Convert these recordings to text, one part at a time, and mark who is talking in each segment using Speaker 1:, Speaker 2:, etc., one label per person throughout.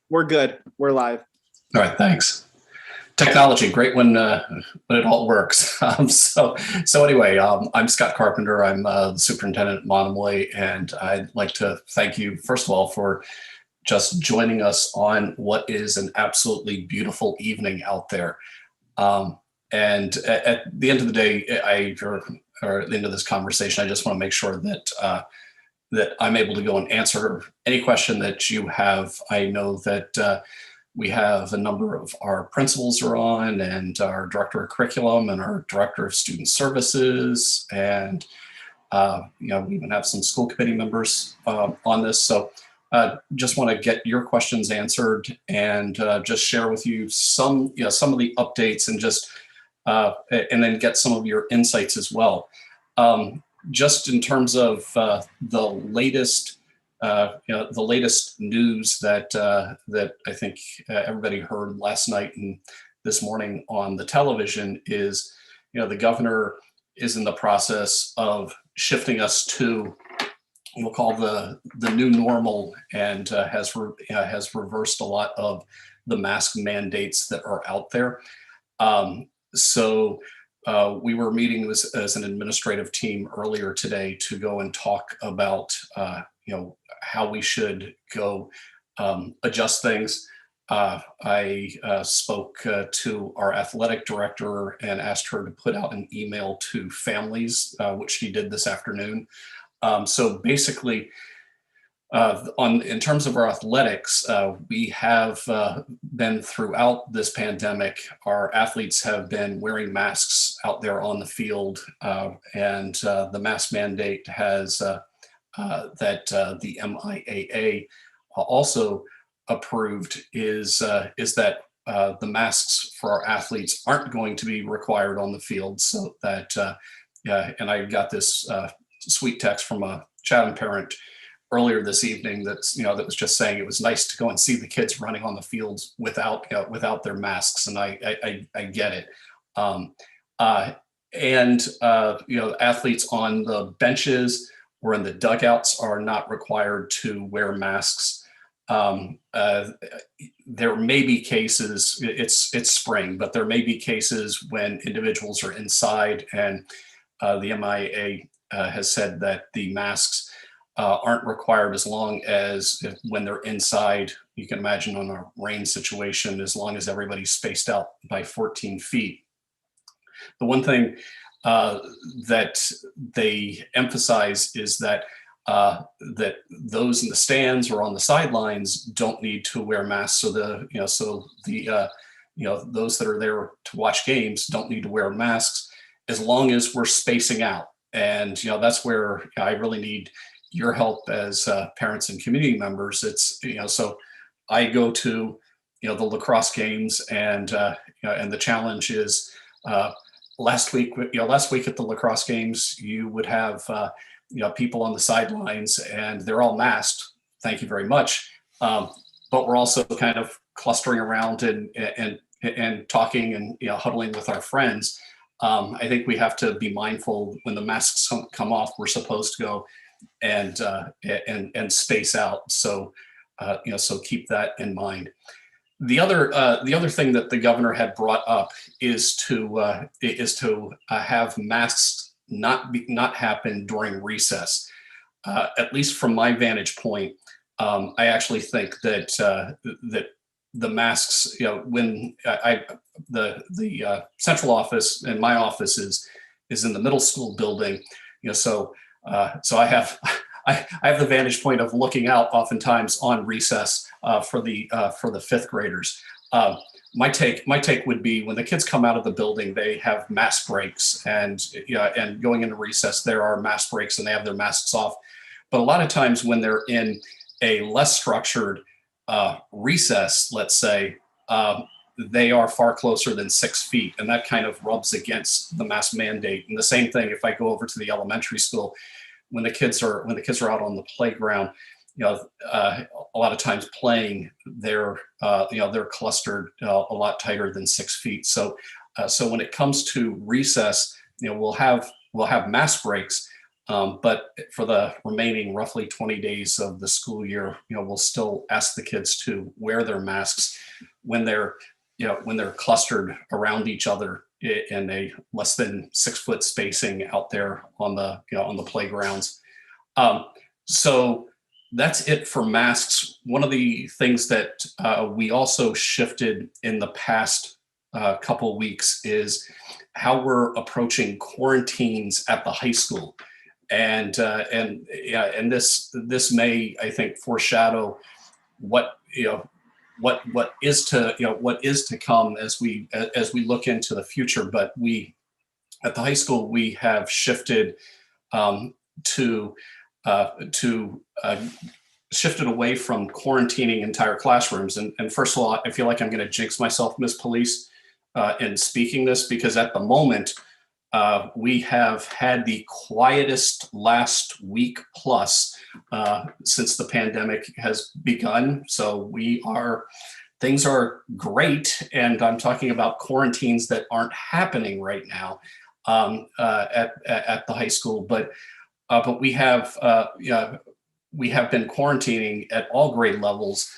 Speaker 1: We're good. We're live.
Speaker 2: All right, thanks. Technology, great when it all works. So anyway, I'm Scott Carpenter. I'm the superintendent at Monomoy, and I'd like to thank you first of all for just joining us on what is an absolutely beautiful evening out there. And at the end of the day, or at the end of this conversation, I just want to make sure that I'm able to go and answer any question that you have. I know that we have a number of our principals are on, and our director of curriculum, and our director of student services, and we even have some school committee members on this. So just want to get your questions answered and just share with you some of the updates and then get some of your insights as well. Just in terms of the latest news that I think everybody heard last night and this morning on the television is, the governor is in the process of shifting us to we'll call the new normal, and has reversed a lot of the mask mandates that are out there. So we were meeting as an administrative team earlier today to go and talk about how we should go adjust things. I spoke to our athletic director and asked her to put out an email to families, which she did this afternoon. So basically, in terms of our athletics, we have been throughout this pandemic. Our athletes have been wearing masks out there on the field, and the mask mandate has that the MIAA also approved is that the masks for our athletes aren't going to be required on the field. So that and I got this sweet text from a Chatham parent earlier this evening that was just saying it was nice to go and see the kids running on the fields without their masks, and I get it. Athletes on the benches or in the dugouts are not required to wear masks. There may be cases, it's spring, but there may be cases when individuals are inside, and the MIA has said that the masks aren't required as long as when they're inside. You can imagine on a rain situation, as long as everybody's spaced out by 14 feet. The one thing that they emphasize is that those in the stands or on the sidelines don't need to wear masks. So those that are there to watch games don't need to wear masks as long as we're spacing out. And that's where I really need your help as parents and community members. It's so I go to the lacrosse games, and the challenge is last week at the lacrosse games, you would have people on the sidelines, and they're all masked. Thank you very much. But we're also kind of clustering around and talking and huddling with our friends. I think we have to be mindful when the masks come off. We're supposed to go and space out. So so keep that in mind. The other thing that the governor had brought up is to have masks not happen during recess. At least from my vantage point, I actually think that the masks, when the central office and my office is in the middle school building, so I have the vantage point of looking out oftentimes on recess for the fifth graders. My take would be when the kids come out of the building, they have mask breaks, and going into recess, there are mask breaks and they have their masks off. But a lot of times when they're in a less structured recess, let's say, they are far closer than 6 feet, and that kind of rubs against the mask mandate. And the same thing if I go over to the elementary school, when the kids are out on the playground, a lot of times playing, they're clustered a lot tighter than 6 feet. So when it comes to recess, we'll have mask breaks, But for the remaining roughly 20 days of the school year, we'll still ask the kids to wear their masks when they're clustered around each other in a less than 6 foot spacing out there on the playgrounds. So that's it for masks. One of the things that we also shifted in the past couple of weeks is how we're approaching quarantines at the high school. And this may, I think, foreshadow what is to come as we look into the future. But we at the high school, we have shifted to shifted away from quarantining entire classrooms. And first of all, I feel like I'm going to jinx myself, Ms. Police, in speaking this, because at the moment, we have had the quietest last week plus since the pandemic has begun. So things are great. And I'm talking about quarantines that aren't happening right now at the high school. But we have been quarantining at all grade levels,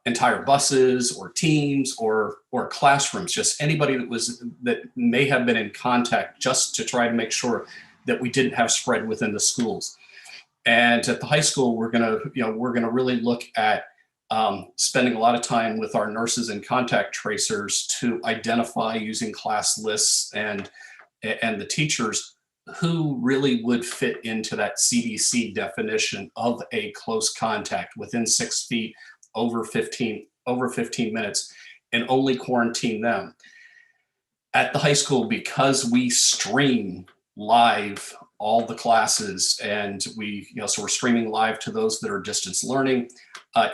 Speaker 2: entire buses or teams or classrooms, just anybody that may have been in contact, just to try to make sure that we didn't have spread within the schools. And at the high school, we're gonna really look at spending a lot of time with our nurses and contact tracers to identify, using class lists and the teachers, who really would fit into that CDC definition of a close contact within 6 feet, over 15 minutes, and only quarantine them. At the high school, because we stream live all the classes, and so we're streaming live to those that are distance learning,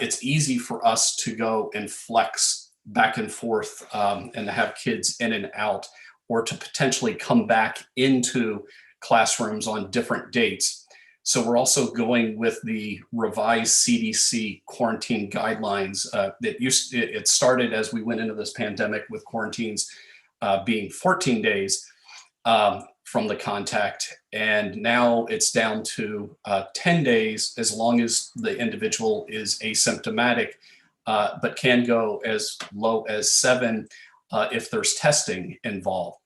Speaker 2: it's easy for us to go and flex back and forth and to have kids in and out, or to potentially come back into classrooms on different dates. So we're also going with the revised CDC quarantine guidelines. It started as we went into this pandemic with quarantines being 14 days from the contact, and now it's down to 10 days as long as the individual is asymptomatic, but can go as low as 7 if there's testing involved.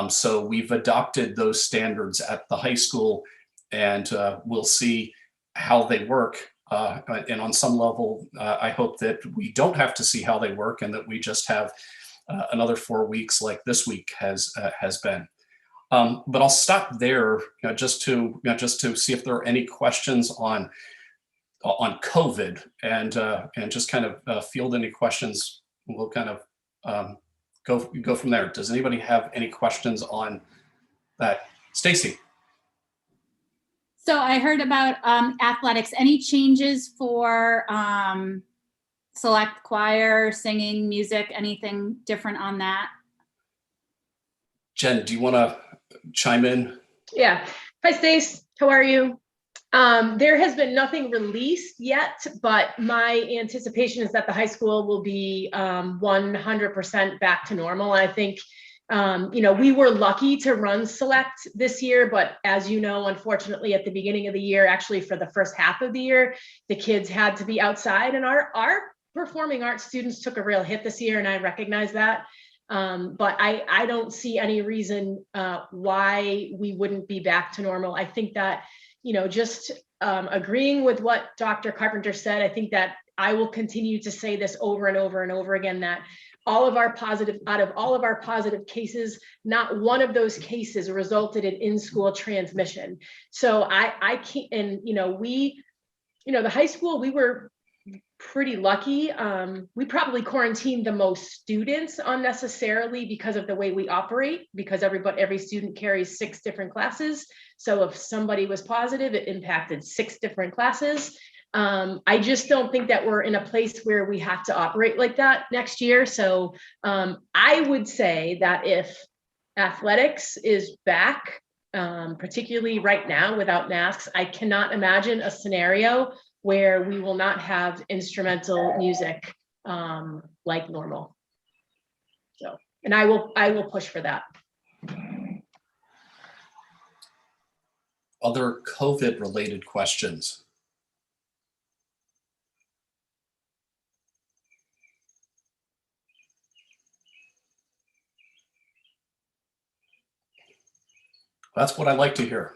Speaker 2: So we've adopted those standards at the high school, and we'll see how they work. And on some level, I hope that we don't have to see how they work, and that we just have another 4 weeks like this week has been. But I'll stop there, just to see if there are any questions on COVID, and just kind of field any questions. We'll kind of go from there. Does anybody have any questions on that? Stacy.
Speaker 1: So I heard about athletics. Any changes for select choir, singing, music, anything different on that?
Speaker 2: Jen, do you want to chime in?
Speaker 3: Yeah. Hi, Stace. How are you? There has been nothing released yet, but my anticipation is that the high school will be 100% back to normal. I think we were lucky to run select this year, but as you know, unfortunately, at the beginning of the year, actually for the first half of the year, the kids had to be outside, and our performing arts students took a real hit this year, and I recognize that. But I don't see any reason why we wouldn't be back to normal. I think that, just agreeing with what Dr. Carpenter said, I think that I will continue to say this over and over and over again, that out of all of our positive cases, not one of those cases resulted in in-school transmission. So I can't, and the high school, we were pretty lucky. We probably quarantined the most students unnecessarily because of the way we operate, because every student carries 6 different classes. So if somebody was positive, it impacted 6 different classes. I just don't think that we're in a place where we have to operate like that next year. So I would say that if athletics is back, particularly right now without masks, I cannot imagine a scenario where we will not have instrumental music like normal. So, and I will push for that.
Speaker 2: Other COVID-related questions? That's what I like to hear.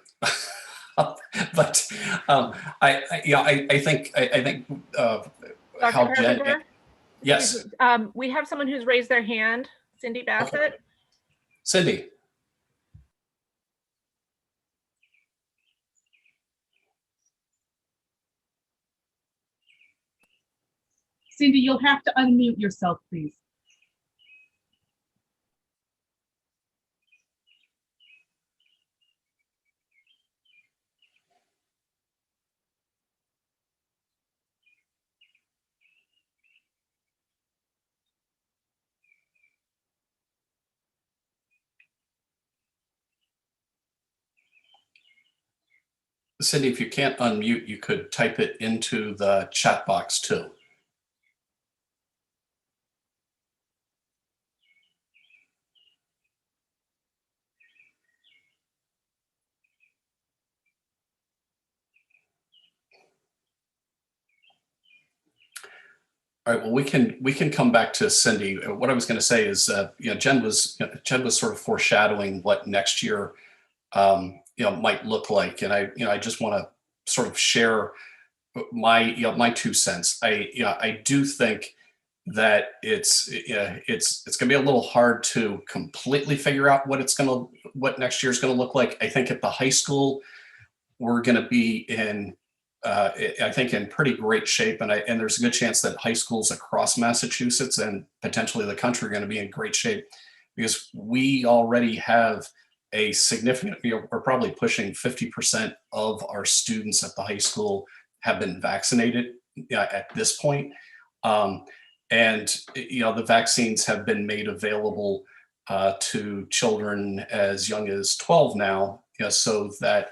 Speaker 2: But I think how
Speaker 4: Dr.
Speaker 2: Jen,
Speaker 4: Carpenter?
Speaker 2: yes,
Speaker 4: Excuse me. We have someone who's raised their hand, Cindy Bassett.
Speaker 2: Okay. Cindy.
Speaker 5: Cindy, you'll have to unmute yourself, please.
Speaker 2: Cindy, if you can't unmute, you could type it into the chat box too. All right, well, we can come back to Cindy. What I was going to say is, Jen was sort of foreshadowing what next year, might look like, and I just want to sort of share my 2 cents. I do think that it's going to be a little hard to completely figure out what next year is going to look like. I think at the high school we're going to be in I think in pretty great shape, and there's a good chance that high schools across Massachusetts and potentially the country are going to be in great shape because we already have a significant, we're probably pushing 50% of our students at the high school have been vaccinated at this point. And the vaccines have been made available to children as young as 12 now, so that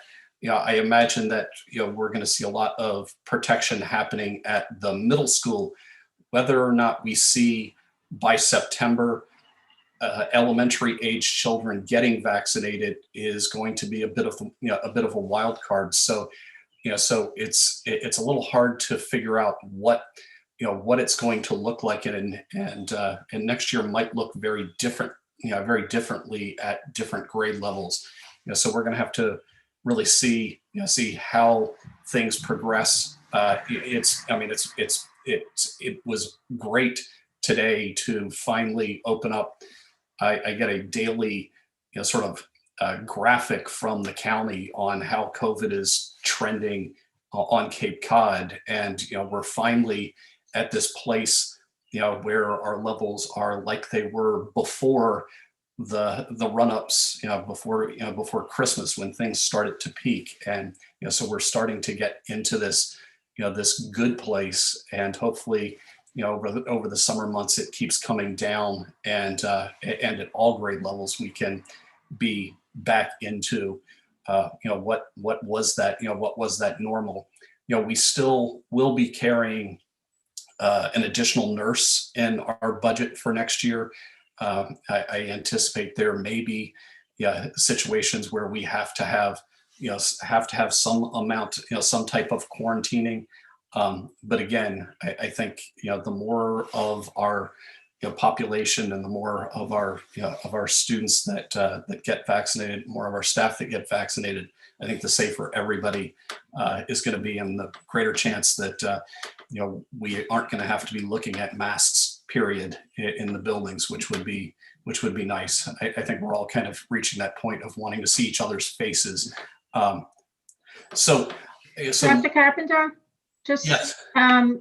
Speaker 2: I imagine that we're going to see a lot of protection happening at the middle school. Whether or not we see by September elementary age children getting vaccinated is going to be a bit of a wild card. So so it's a little hard to figure out what it's going to look like, and next year might look very different, very differently at different grade levels. So we're going to have to really see how things progress. It was great today to finally open up. I get a daily sort of graphic from the county on how COVID is trending on Cape Cod, and we're finally at this place where our levels are like they were before the run-ups, before Christmas, when things started to peak. And so we're starting to get into this this good place, and hopefully over the summer months it keeps coming down, and at all grade levels we can be back into what was that normal. We still will be carrying an additional nurse in our budget for next year. I anticipate there may be situations where we have to have some amount, some type of quarantining. But again, I think the more of our population and the more of our students that get vaccinated, more of our staff that get vaccinated, I think the safer everybody is going to be, and the greater chance that we aren't going to have to be looking at masks, period, in the buildings, which would be nice. I think we're all kind of reaching that point of wanting to see each other's faces. So
Speaker 6: Dr. Carpenter, just
Speaker 2: yes.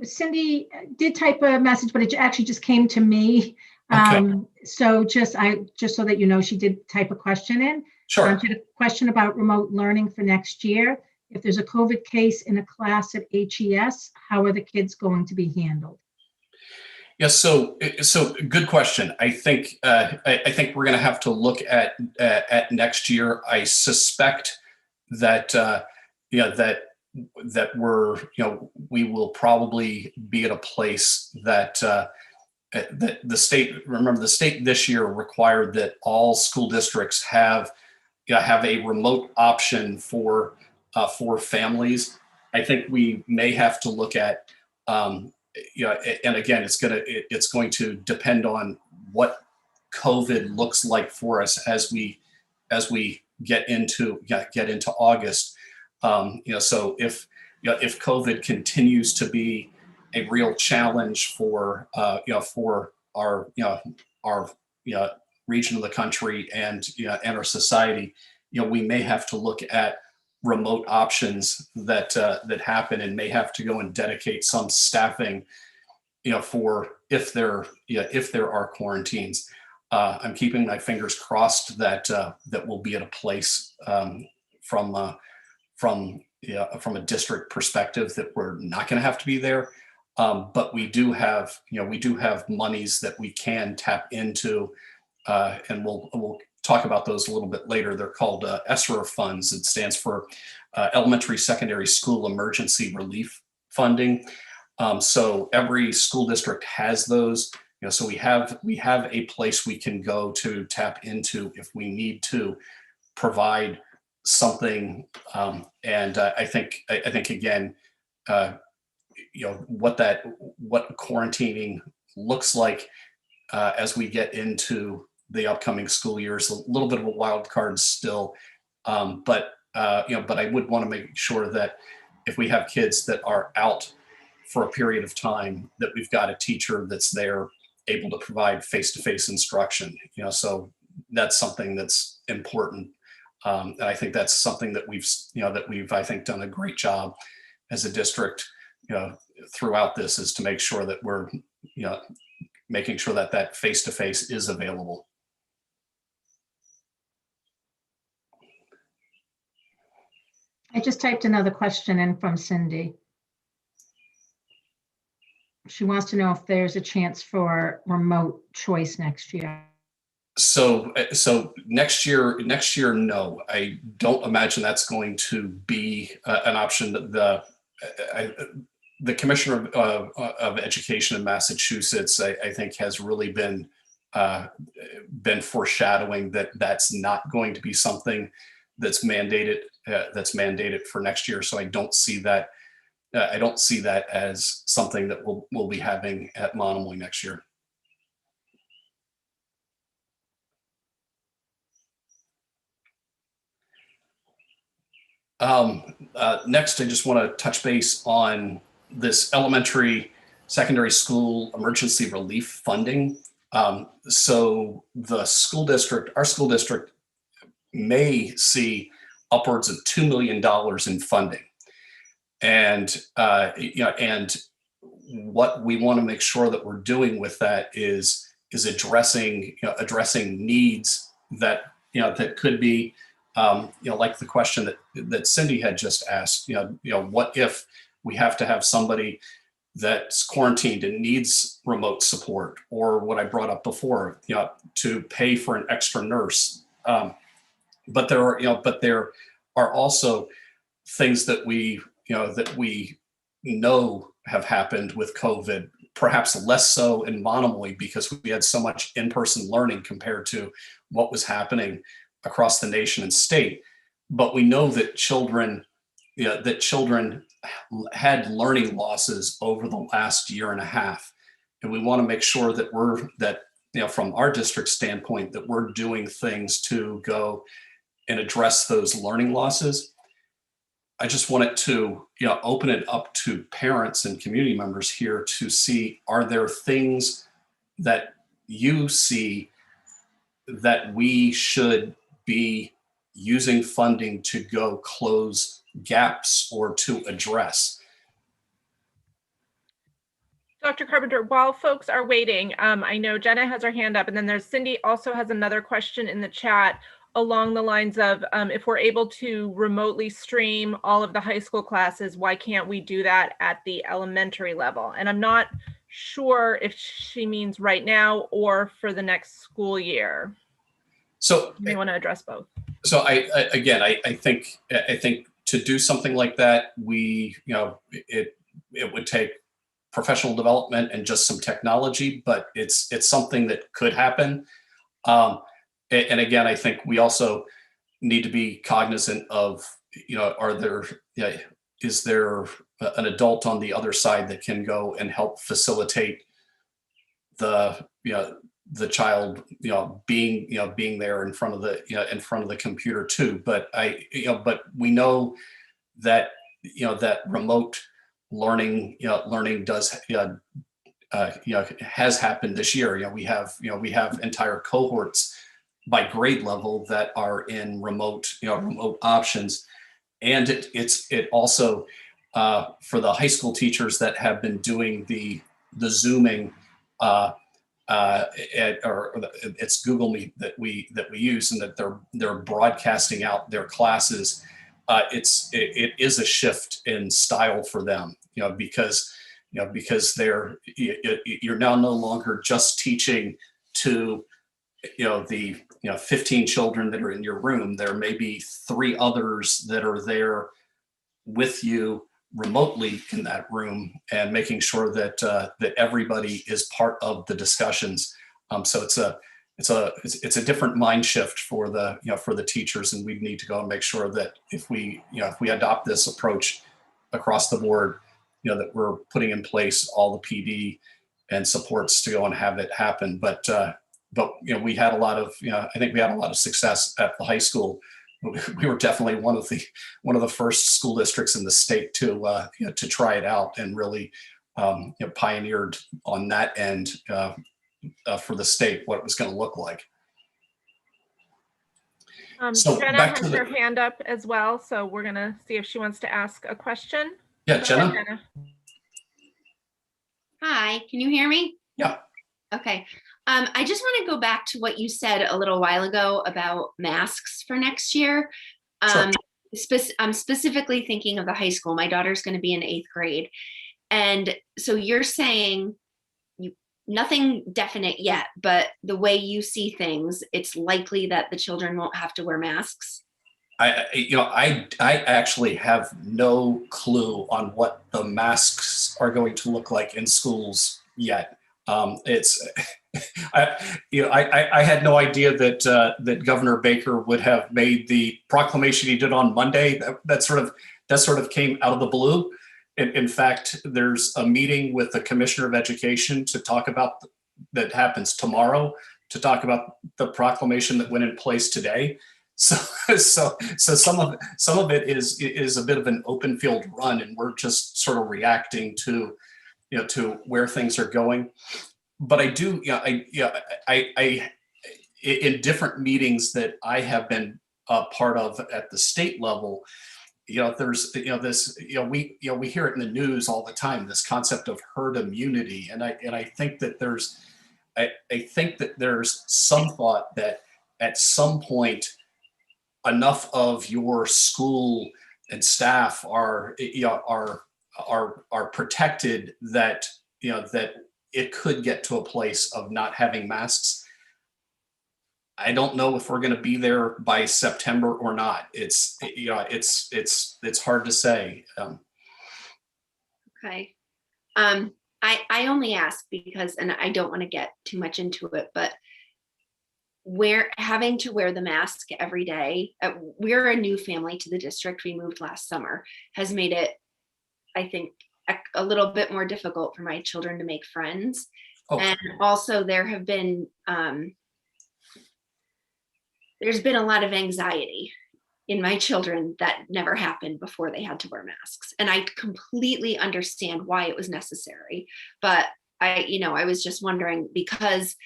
Speaker 6: Cindy did type a message, but it actually just came to me.
Speaker 2: Okay.
Speaker 6: So just so that you know, she did type a question in.
Speaker 2: Sure.
Speaker 6: She had a question about remote learning for next year. If there's a COVID case in a class at HES, how are the kids going to be handled?
Speaker 2: Yes, so good question. I think we're going to have to look at next year. I suspect that that we will probably be at a place that that the state this year required that all school districts have a remote option for for families. I think we may have to look at, and again, it's going to depend on what COVID looks like for us as we get into August. So if COVID continues to be a real challenge for for our region of the country and our society, we may have to look at remote options that happen, and may have to go and dedicate some staffing for if there are quarantines. I'm keeping my fingers crossed that we'll be at a place from a district perspective that we're not going to have to be there. But we do have monies that we can tap into, and we'll talk about those a little bit later. They're called ESSER funds. It stands for Elementary Secondary School Emergency Relief Funding. So every school district has those. So we have a place we can go to tap into if we need to provide something. And I think again, what quarantining looks like as we get into the upcoming school year is a little bit of a wild card still. But I would want to make sure that if we have kids that are out for a period of time, that we've got a teacher that's there able to provide face-to-face instruction. So that's something that's important. And I think that's something that we've I think done a great job as a district throughout this, is to make sure that we're making sure that face-to-face is available.
Speaker 6: I just typed another question in from Cindy. She wants to know if there's a chance for remote choice next year.
Speaker 2: So next year, no, I don't imagine that's going to be an option. The Commissioner of Education in Massachusetts, I think, has really been foreshadowing that that's not going to be something that's mandated for next year. So I don't see that. I don't see that as something that we'll be having at Monomoy next year. Next, I just want to touch base on this elementary secondary school emergency relief funding. So our school district may see upwards of $2 million in funding. And and what we want to make sure that we're doing with that is addressing needs that that could be like the question that Cindy had just asked. What if we have to have somebody that's quarantined and needs remote support, or what I brought up before, to pay for an extra nurse. But there are also things that we know have happened with COVID, perhaps less so in Monomoy because we had so much in-person learning compared to what was happening across the nation and state. But we know that children had learning losses over the last year and a half. And we want to make sure that from our district standpoint, that we're doing things to go and address those learning losses. I just wanted to open it up to parents and community members here to see, are there things that you see that we should be using funding to go close gaps or to address?
Speaker 4: Dr. Carpenter, while folks are waiting, I know Jenna has her hand up, and then there's Cindy also has another question in the chat along the lines of if we're able to remotely stream all of the high school classes, why can't we do that at the elementary level? And I'm not sure if she means right now or for the next school year. So you may want to address both.
Speaker 2: So I think to do something like that, it would take professional development and just some technology, but it's something that could happen. And again, I think we also need to be cognizant of are there, is there an adult on the other side that can go and help facilitate the, the child, being there in front of the computer too. But but we know that, that remote learning does, has happened this year. We have entire cohorts by grade level that are in remote options. And it also, for the high school teachers that have been doing the Zooming, it's Google Meet that we use, and that they're broadcasting out their classes. It is a shift in style for them, because you're now no longer just teaching to the 15 children that are in your room. There may be 3 others that are there with you remotely in that room, and making sure that that everybody is part of the discussions. So it's a different mind shift for the teachers, and we need to go and make sure that if we adopt this approach across the board, that we're putting in place all the PD and supports to go and have it happen. But we had a lot of, I think we had a lot of success at the high school. We were definitely one of the first school districts in the state to try it out, and really pioneered on that end for the state what it was going to look like. So
Speaker 4: Jenna
Speaker 2: back to
Speaker 4: has
Speaker 2: the-
Speaker 4: her hand up as well, so we're gonna see if she wants to ask a question.
Speaker 2: Yeah,
Speaker 4: Go ahead,
Speaker 2: Jenna.
Speaker 7: Hi, can you hear me?
Speaker 2: Yeah.
Speaker 7: Okay. I just want to go back to what you said a little while ago about masks for next year.
Speaker 2: Sure.
Speaker 7: I'm specifically thinking of the high school. My daughter's going to be in 8th grade. And so you're saying nothing definite yet, but the way you see things, it's likely that the children won't have to wear masks.
Speaker 2: I actually have no clue on what the masks are going to look like in schools yet. I had no idea that Governor Baker would have made the proclamation he did on Monday. That sort of came out of the blue. In fact, there's a meeting with the Commissioner of Education to talk about that happens tomorrow, to talk about the proclamation that went in place today. So some of it is a bit of an open field run, and we're just sort of reacting to where things are going. But I do, I in different meetings that I have been part of at the state level, there's this, we hear it in the news all the time, this concept of herd immunity, and I think that there's some thought that at some point enough of your school and staff are protected that that it could get to a place of not having masks. I don't know if we're going to be there by September or not. It's hard to say.
Speaker 7: Okay. I only ask because, and I don't want to get too much into it, but having to wear the mask every day, we're a new family to the district. We moved last summer, has made it, I think, a little bit more difficult for my children to make friends.
Speaker 2: Oh.
Speaker 7: And also there have been, there's been a lot of anxiety in my children that never happened before they had to wear masks. And I completely understand why it was necessary. But I was just wondering, because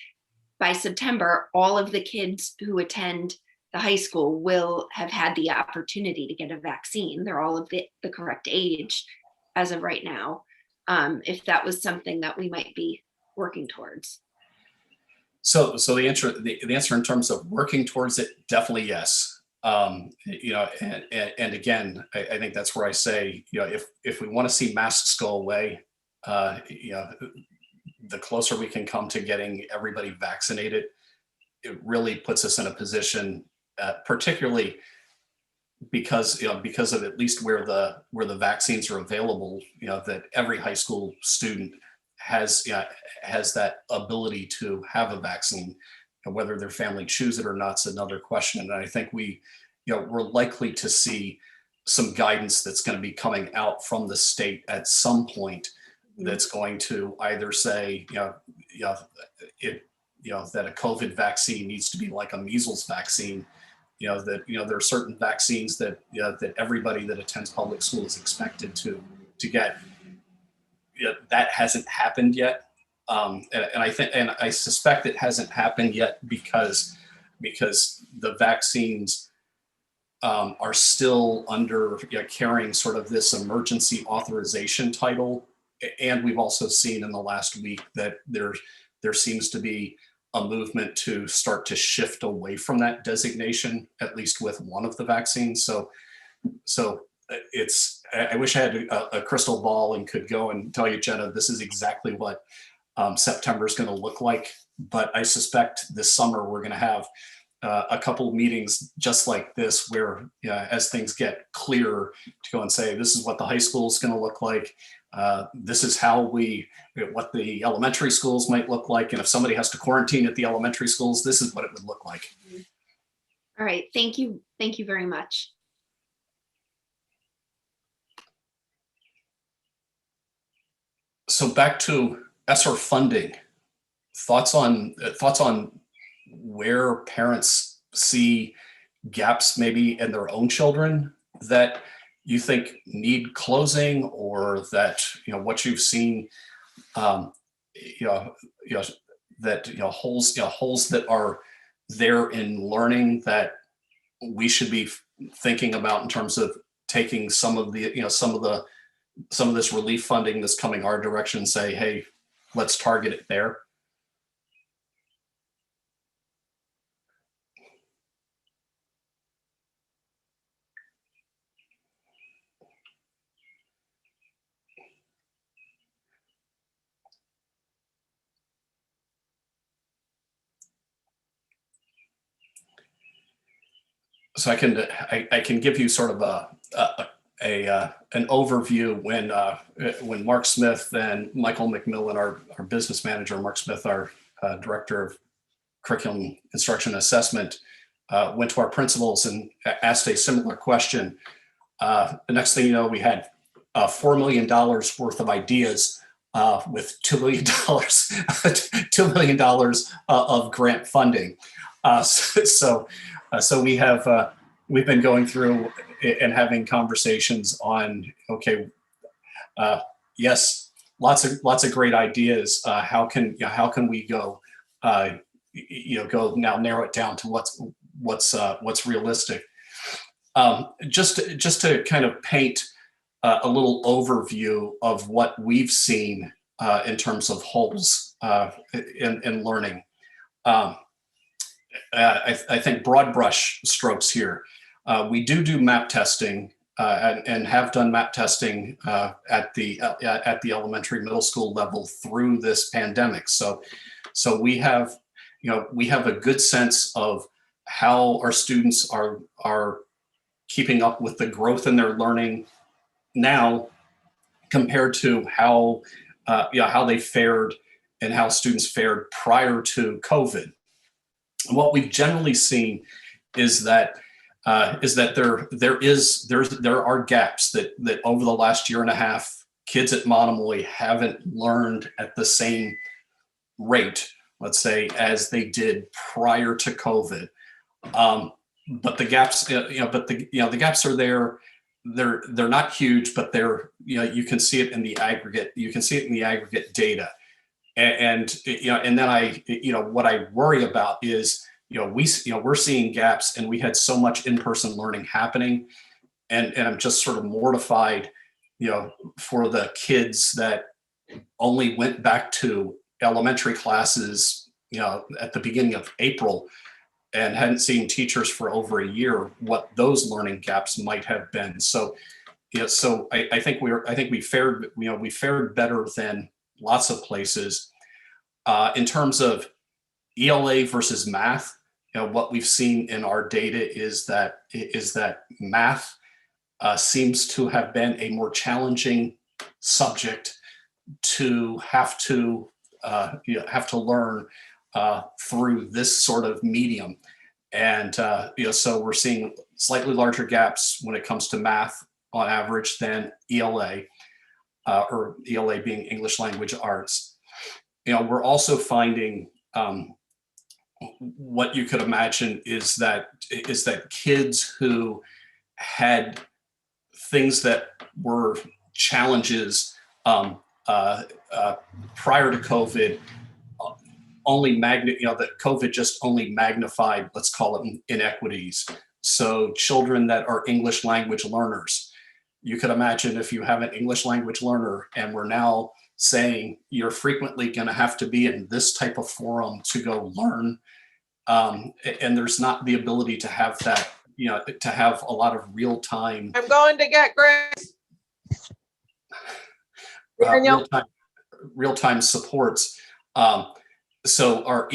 Speaker 7: by September, all of the kids who attend the high school will have had the opportunity to get a vaccine. They're all of the correct age as of right now. If that was something that we might be working towards. So
Speaker 2: the answer in terms of working towards it, definitely yes. And again, I think that's where I say, if we want to see masks go away, the closer we can come to getting everybody vaccinated, it really puts us in a position, particularly because of at least where the vaccines are available, that every high school student has that ability to have a vaccine. And whether their family choose it or not is another question. And I think we're likely to see some guidance that's going to be coming out from the state at some point that's going to either say, that a COVID vaccine needs to be like a measles vaccine, that, there are certain vaccines that, that everybody that attends public school is expected to get. That hasn't happened yet. And I suspect it hasn't happened yet because the vaccines are still under carrying sort of this emergency authorization title. And we've also seen in the last week that there seems to be a movement to start to shift away from that designation, at least with one of the vaccines. So I wish I had a crystal ball and could go and tell you, Jenna, this is exactly what September is going to look like. But I suspect this summer we're going to have a couple of meetings just like this, where as things get clearer, to go and say, this is what the high school is going to look like. This is what the elementary schools might look like. And if somebody has to quarantine at the elementary schools, this is what it would look like.
Speaker 7: All right. Thank you. Thank you very much.
Speaker 2: So back to ESSER funding. Thoughts on where parents see gaps maybe in their own children that you think need closing, or that what you've seen holes that are there in learning that we should be thinking about in terms of taking some of this relief funding that's coming our direction and say, hey, let's target it there. So I can give you sort of an overview when Mark Smith and Michael McMillan, our business manager, Mark Smith, our director of curriculum instruction assessment, went to our principals and asked a similar question. The next thing you know, we had $4 million worth of ideas with $2 million, $2 million of grant funding. So we've been going through and having conversations on, okay, yes, lots of great ideas. How can we go now narrow it down to what's realistic. Just to kind of paint a little overview of what we've seen in terms of holes in learning. I think broad brush strokes here. We do map testing and have done map testing at the elementary, middle school level through this pandemic. So we have a good sense of how our students are keeping up with the growth in their learning now compared to how they fared and how students fared prior to COVID. And what we've generally seen is that there are gaps that over the last year and a half, kids at Monomoy haven't learned at the same rate, let's say, as they did prior to COVID. But the gaps, the gaps are there. They're not huge, but you can see it in the aggregate. You can see it in the aggregate data. And then what I worry about is, we're seeing gaps, and we had so much in-person learning happening, and I'm just sort of mortified, for the kids that only went back to elementary classes, at the beginning of April, and hadn't seen teachers for over a year, what those learning gaps might have been. So, I think we fared better than lots of places. In terms of ELA versus math, what we've seen in our data is that math seems to have been a more challenging subject to have to learn through this sort of medium. And so we're seeing slightly larger gaps when it comes to math on average than ELA, or ELA being English Language Arts. We're also finding what you could imagine is that kids who had things that were challenges prior to COVID that COVID just only magnified, let's call it, inequities. So children that are English language learners, you could imagine if you have an English language learner and we're now saying you're frequently going to have to be in this type of forum to go learn, and there's not the ability to have that, to have a lot of real time.
Speaker 8: I'm going to get Grace.
Speaker 2: Real time supports. So our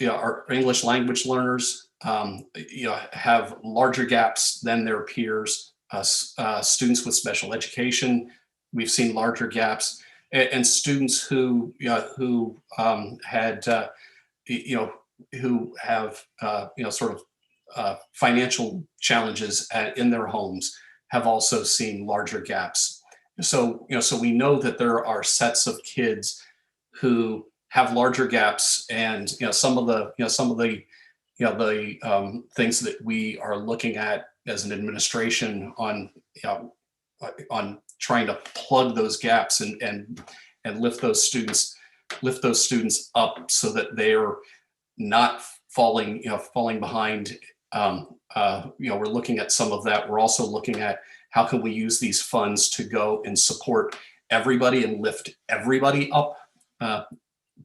Speaker 2: our English language learners, have larger gaps than their peers. Students with special education, we've seen larger gaps, and students who have sort of financial challenges in their homes have also seen larger gaps. So we know that there are sets of kids who have larger gaps, and some of the things that we are looking at as an administration on trying to plug those gaps and lift those students up so that they're not falling behind. We're looking at some of that. We're also looking at how can we use these funds to go and support everybody and lift everybody up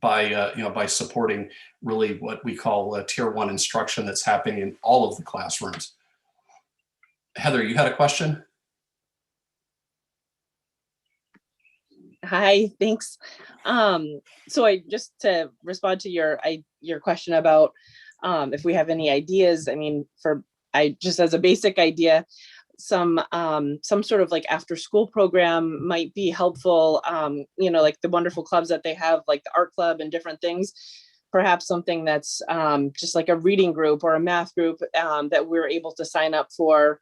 Speaker 2: by supporting really what we call tier 1 instruction that's happening in all of the classrooms. Heather, you had a question?
Speaker 9: Hi, thanks. So I just to respond to your question about if we have any ideas. I mean, just as a basic idea, some sort of like after school program might be helpful. Like the wonderful clubs that they have, like the art club and different things. Perhaps something that's just like a reading group or a math group that we're able to sign up for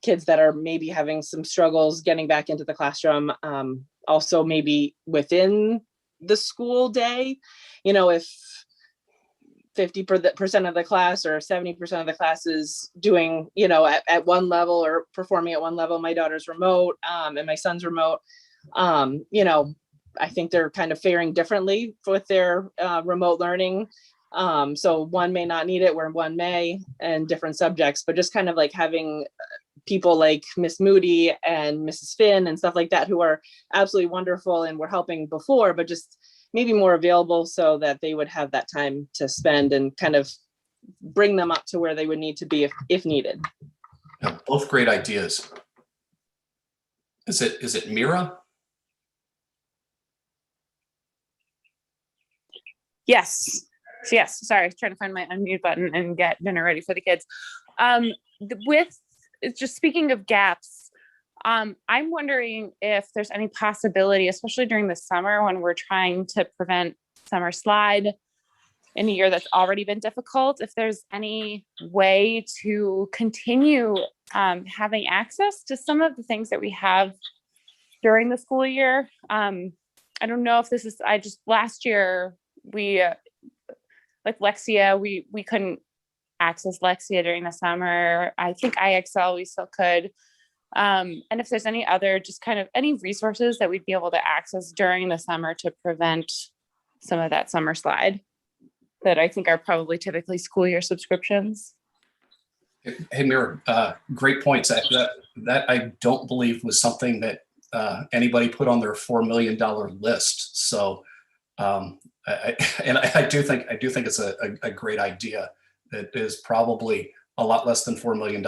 Speaker 9: kids that are maybe having some struggles getting back into the classroom. Also maybe within the school day, if 50% of the class or 70% of the class is doing, at one level or performing at one level. My daughter's remote and my son's remote. I think they're kind of faring differently with their remote learning. So one may not need it where one may, and different subjects, but just kind of like having people like Miss Moody and Mrs. Finn and stuff like that, who are absolutely wonderful and were helping before, but just maybe more available so that they would have that time to spend and kind of bring them up to where they would need to be if needed.
Speaker 2: Yeah, both great ideas. Is it Mira?
Speaker 10: Yes. Sorry, trying to find my unmute button and get dinner ready for the kids. With just speaking of gaps, I'm wondering if there's any possibility, especially during the summer when we're trying to prevent summer slide in a year that's already been difficult, if there's any way to continue having access to some of the things that we have during the school year. I don't know if this is, last year we, like Lexia, we couldn't access Lexia during the summer. I think IXL we still could. And if there's any other, just kind of any resources that we'd be able to access during the summer to prevent some of that summer slide that I think are probably typically school year subscriptions.
Speaker 2: Hey, Mira, great points. That I don't believe was something that anybody put on their $4 million list. So, I do think it's a great idea. That is probably a lot less than $4 million.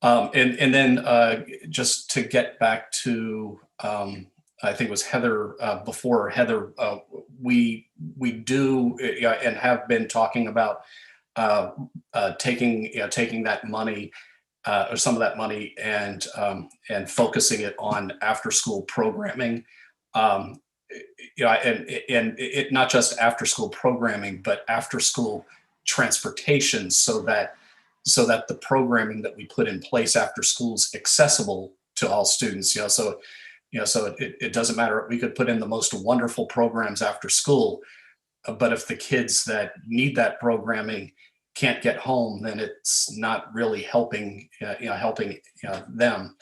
Speaker 2: And then just to get back to, I think it was Heather before Heather, we do and have been talking about taking that money or some of that money and focusing it on after school programming. and it not just after school programming, but after school transportation, so that the programming that we put in place after school is accessible to all students. So it doesn't matter. We could put in the most wonderful programs after school, but if the kids that need that programming can't get home, then it's not really helping them.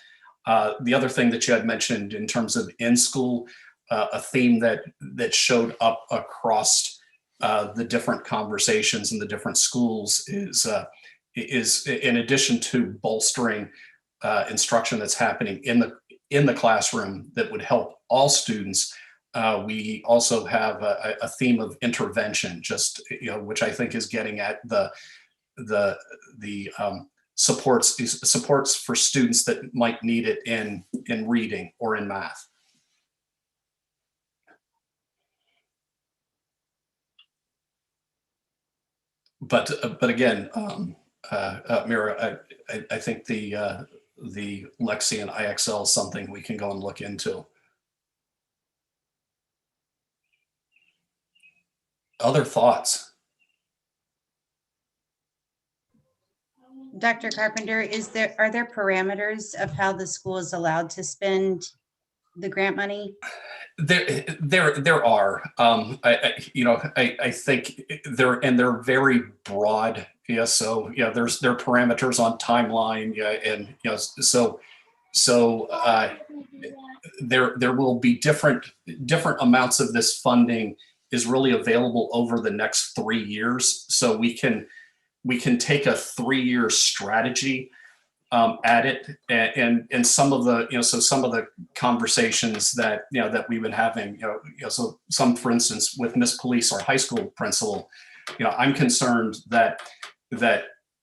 Speaker 2: The other thing that you had mentioned in terms of in school, a theme that showed up across the different conversations in the different schools is in addition to bolstering instruction that's happening in the classroom that would help all students. We also have a theme of intervention, which I think is getting at the supports for students that might need it in reading or in math. But again, Mira, I think the Lexi and IXL is something we can go and look into. Other thoughts?
Speaker 11: Dr. Carpenter, are there parameters of how the school is allowed to spend the grant money?
Speaker 2: There are. I think they're very broad. Yeah. So there are parameters on timeline. Yeah, and there will be different amounts of this funding is really available over the next 3 years. So we can take a 3-year strategy at it, and some of the conversations that that we've been having, so some, for instance, with Miss Police, our high school principal, I'm concerned that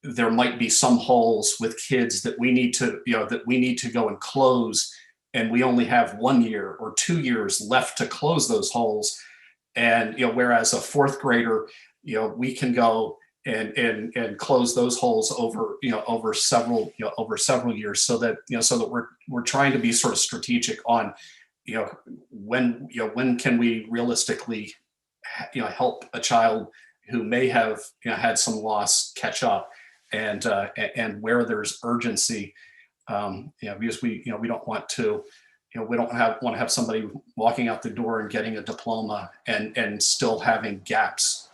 Speaker 2: there might be some holes with kids that we need to go and close, and we only have 1 year or 2 years left to close those holes, and whereas a 4th grader, we can go and close those holes over several years, so that we're trying to be sort of strategic on when can we realistically help a child who may have had some loss catch up, and where there's urgency, because we don't want to want to have somebody walking out the door and getting a diploma and still having gaps.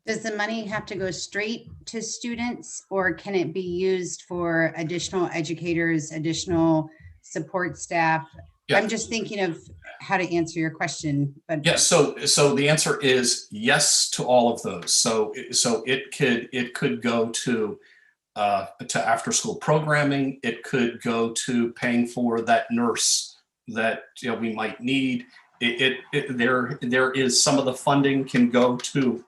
Speaker 11: Does the money have to go straight to students, or can it be used for additional educators, additional support staff? Yeah. I'm just thinking of how to answer your question. But
Speaker 2: yeah, so the answer is yes to all of those. So it could go to after school programming. It could go to paying for that nurse that we might need. There is some of the funding can go to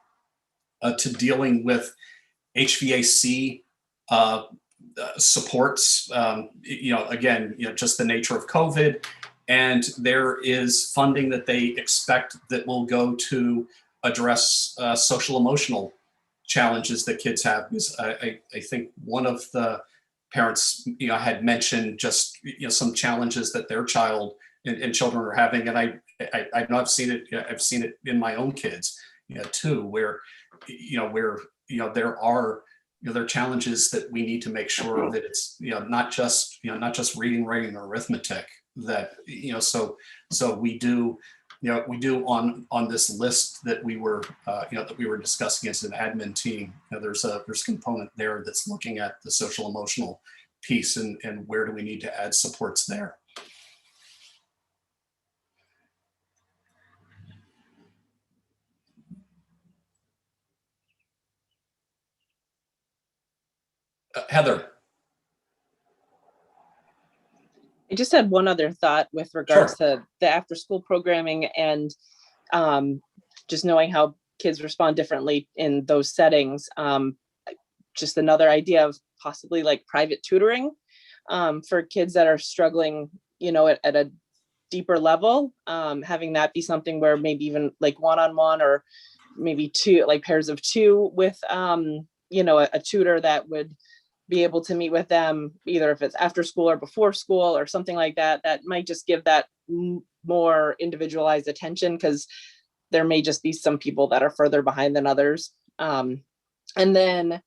Speaker 2: dealing with HVAC supports, again, just the nature of COVID. And there is funding that they expect that will go to address social emotional challenges that kids have. Because I think one of the parents, had mentioned just, some challenges that their child and children are having. And I know I've seen it in my own kids, too, where there are challenges that we need to make sure that it's not just reading, writing, or arithmetic, that so we do on this list that we were discussing as an admin team. There's a component there that's looking at the social emotional piece, and where do we need to add supports there. Heather.
Speaker 9: I just had one other thought with regards to the after school programming, and just knowing how kids respond differently in those settings. Just another idea of possibly like private tutoring for kids that are struggling, at a deeper level, having that be something where maybe even like one-on-one, or maybe two, like pairs of two with, a tutor that would be able to meet with them, either if it's after school or before school or something like that, that might just give that more individualized attention, because there may just be some people that are further behind than others. And then,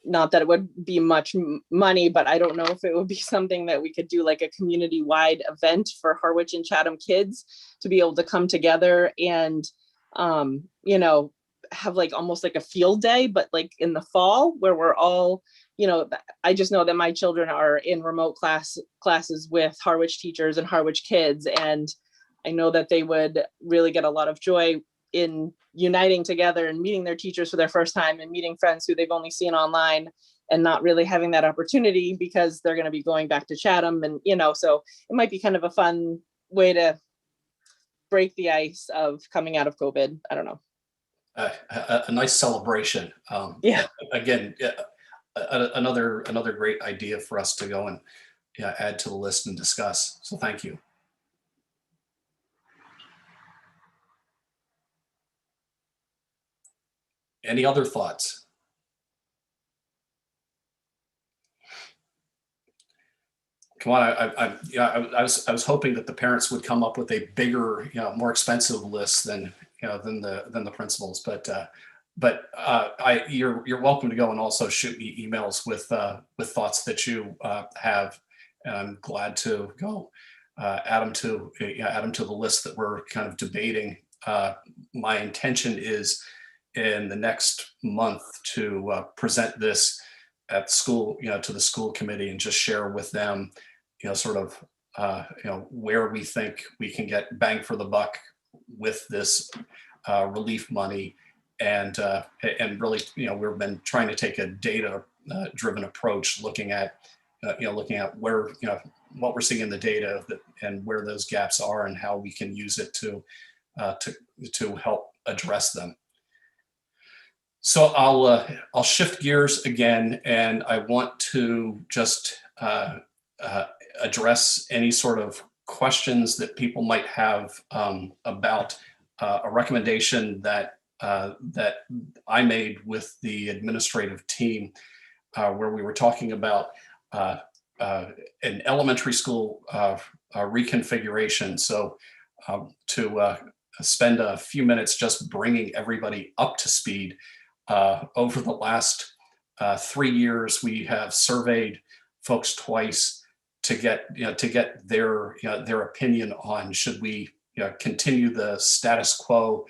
Speaker 9: not that it would be much money, but I don't know if it would be something that we could do, like a community-wide event for Harwich and Chatham kids to be able to come together and, you know, have like almost like a field day, but like in the fall, where we're all, you know, I just know that my children are in remote classes with Harwich teachers and Harwich kids. And I know that they would really get a lot of joy in uniting together and meeting their teachers for their first time and meeting friends who they've only seen online and not really having that opportunity because they're going to be going back to Chatham. And, you know, so it might be kind of a fun way to break the ice of coming out of COVID. I don't know.
Speaker 2: A nice celebration.
Speaker 9: Yeah.
Speaker 2: Again, another great idea for us to go and add to the list and discuss. So thank you. Any other thoughts? Come on, I was hoping that the parents would come up with a bigger, more expensive list than the principals, but you're welcome to go and also shoot me emails with thoughts that you have, and I'm glad to go add them to the list that we're kind of debating. My intention is in the next month to present this at school, to the school committee, and just share with them, sort of, where we think we can get bang for the buck with this relief money. And really, we've been trying to take a data driven approach, looking at where, what we're seeing in the data and where those gaps are and how we can use it to help address them. So I'll shift gears again, and I want to just address any sort of questions that people might have about a recommendation that I made with the administrative team, where we were talking about an elementary school reconfiguration. So to spend a few minutes just bringing everybody up to speed. Over the last 3 years, we have surveyed folks twice to get their opinion on should we continue the status quo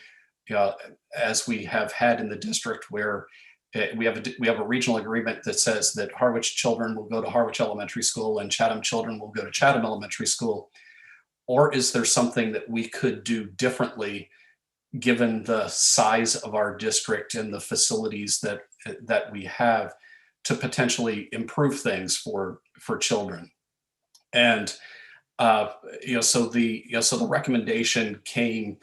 Speaker 2: as we have had in the district, where we have a regional agreement that says that Harwich children will go to Harwich Elementary School and Chatham children will go to Chatham Elementary School, or is there something that we could do differently given the size of our district and the facilities that we have to potentially improve things for children? And so the recommendation came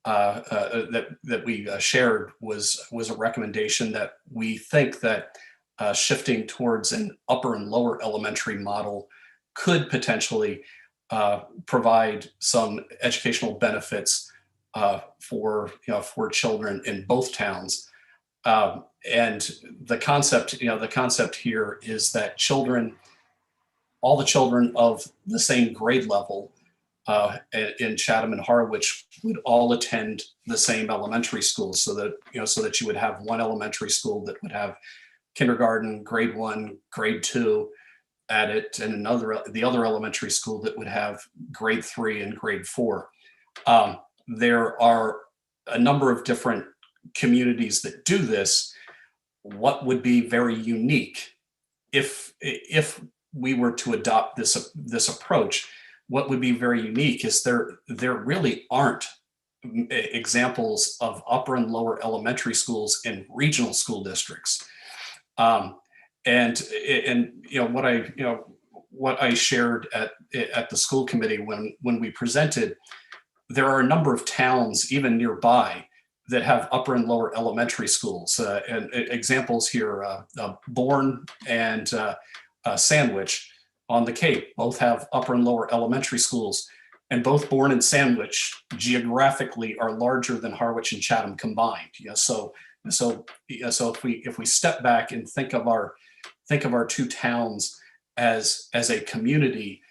Speaker 2: that we shared was a recommendation that we think that shifting towards an upper and lower elementary model could potentially provide some educational benefits for children in both towns. And the concept here is that all the children of the same grade level in Chatham and Harwich would all attend the same elementary school, so that you would have one elementary school that would have kindergarten, grade 1, grade 2 at it, and the other elementary school that would have grade 3 and grade 4. There are a number of different communities that do this. What would be very unique if we were to adopt this approach? What would be very unique is there really aren't examples of upper and lower elementary schools in regional school districts. And what I shared at the school committee when we presented, there are a number of towns even nearby that have upper and lower elementary schools. And examples here, Bourne and Sandwich on the Cape both have upper and lower elementary schools, and both Bourne and Sandwich geographically are larger than Harwich and Chatham combined. So if we step back and think of our think of our two towns as a community,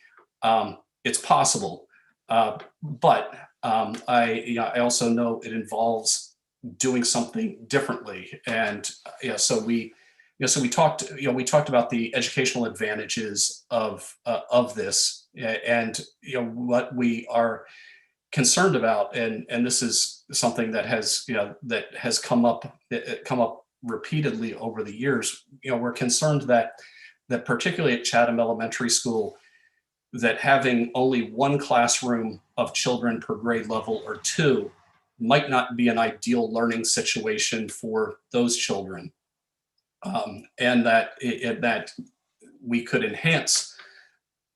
Speaker 2: it's possible. But I also know it involves doing something differently. And so we talked about the educational advantages of this, and what we are concerned about, and this is something that has come up repeatedly over the years. We're concerned that particularly at Chatham Elementary School, that having only one classroom of children per grade level or two might not be an ideal learning situation for those children, and that we could enhance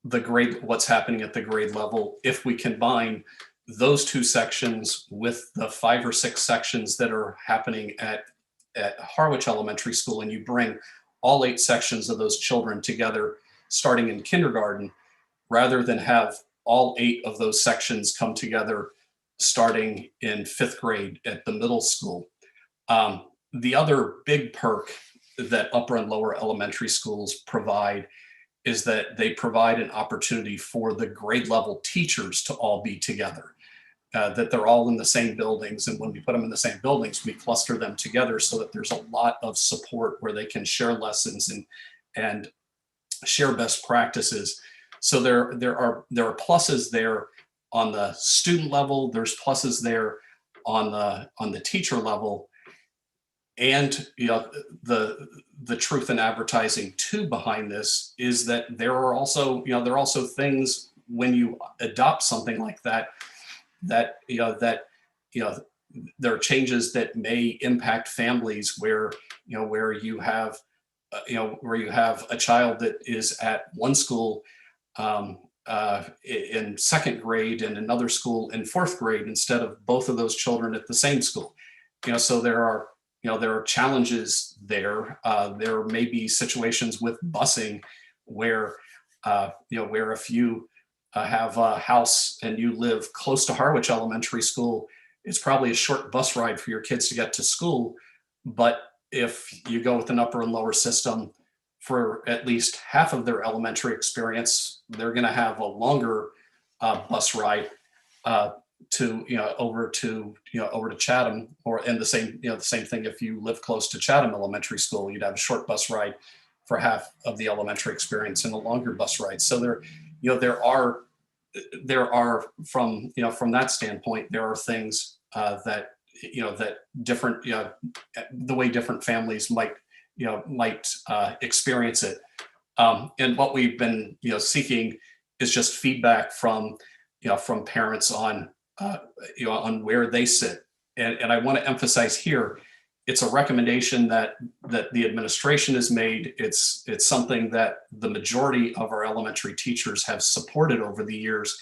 Speaker 2: what's happening at the grade level if we combine those two sections with the 5 or 6 sections that are happening at Harwich Elementary School, and you bring all 8 sections of those children together starting in kindergarten, rather than have all 8 of those sections come together starting in 5th grade at the middle school. The other big perk that upper and lower elementary schools provide is that they provide an opportunity for the grade level teachers to all be together, that they're all in the same buildings. And when we put them in the same buildings, we cluster them together so that there's a lot of support where they can share lessons and share best practices. So there are pluses there on the student level, there's pluses there on the teacher level. And the truth in advertising too behind this is that there are also things when you adopt something like that there are changes that may impact families where you have a child that is at one school in 2nd grade and another school in 4th grade instead of both of those children at the same school. So there are challenges there. There may be situations with busing where if you have a house and you live close to Harwich Elementary School, it's probably a short bus ride for your kids to get to school. But if you go with an upper and lower system for at least half of their elementary experience, they're going to have a longer bus ride over to Chatham, and the same thing if you live close to Chatham Elementary School, you'd have a short bus ride for half of the elementary experience and a longer bus ride. So there are from that standpoint, there are things that different the way different families might experience it. And what we've been seeking is just feedback from parents on where they sit. And I want to emphasize here, it's a recommendation that the administration has made. It's something that the majority of our elementary teachers have supported over the years.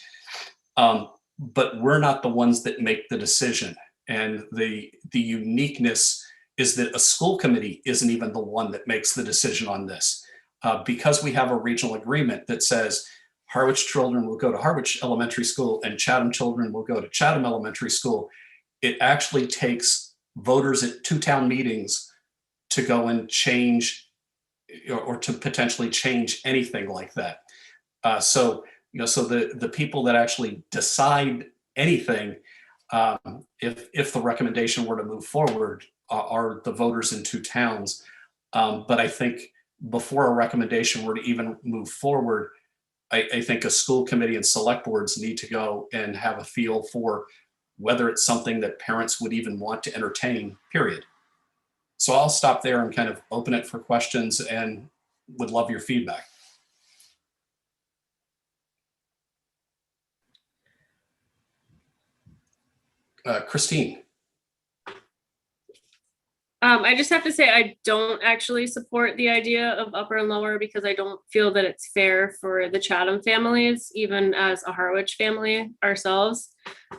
Speaker 2: But we're not the ones that make the decision. And the uniqueness is that a school committee isn't even the one that makes the decision on this. Because we have a regional agreement that says Harwich children will go to Harwich Elementary School and Chatham children will go to Chatham Elementary School, it actually takes voters at 2 town meetings to go and change or to potentially change anything like that. So the people that actually decide anything, if the recommendation were to move forward, are the voters in 2 towns. But I think before a recommendation were to even move forward, I think a school committee and select boards need to go and have a feel for whether it's something that parents would even want to entertain, period. So I'll stop there and kind of open it for questions and would love your feedback. Christine.
Speaker 12: I just have to say, I don't actually support the idea of upper and lower because I don't feel that it's fair for the Chatham families, even as a Harwich family ourselves.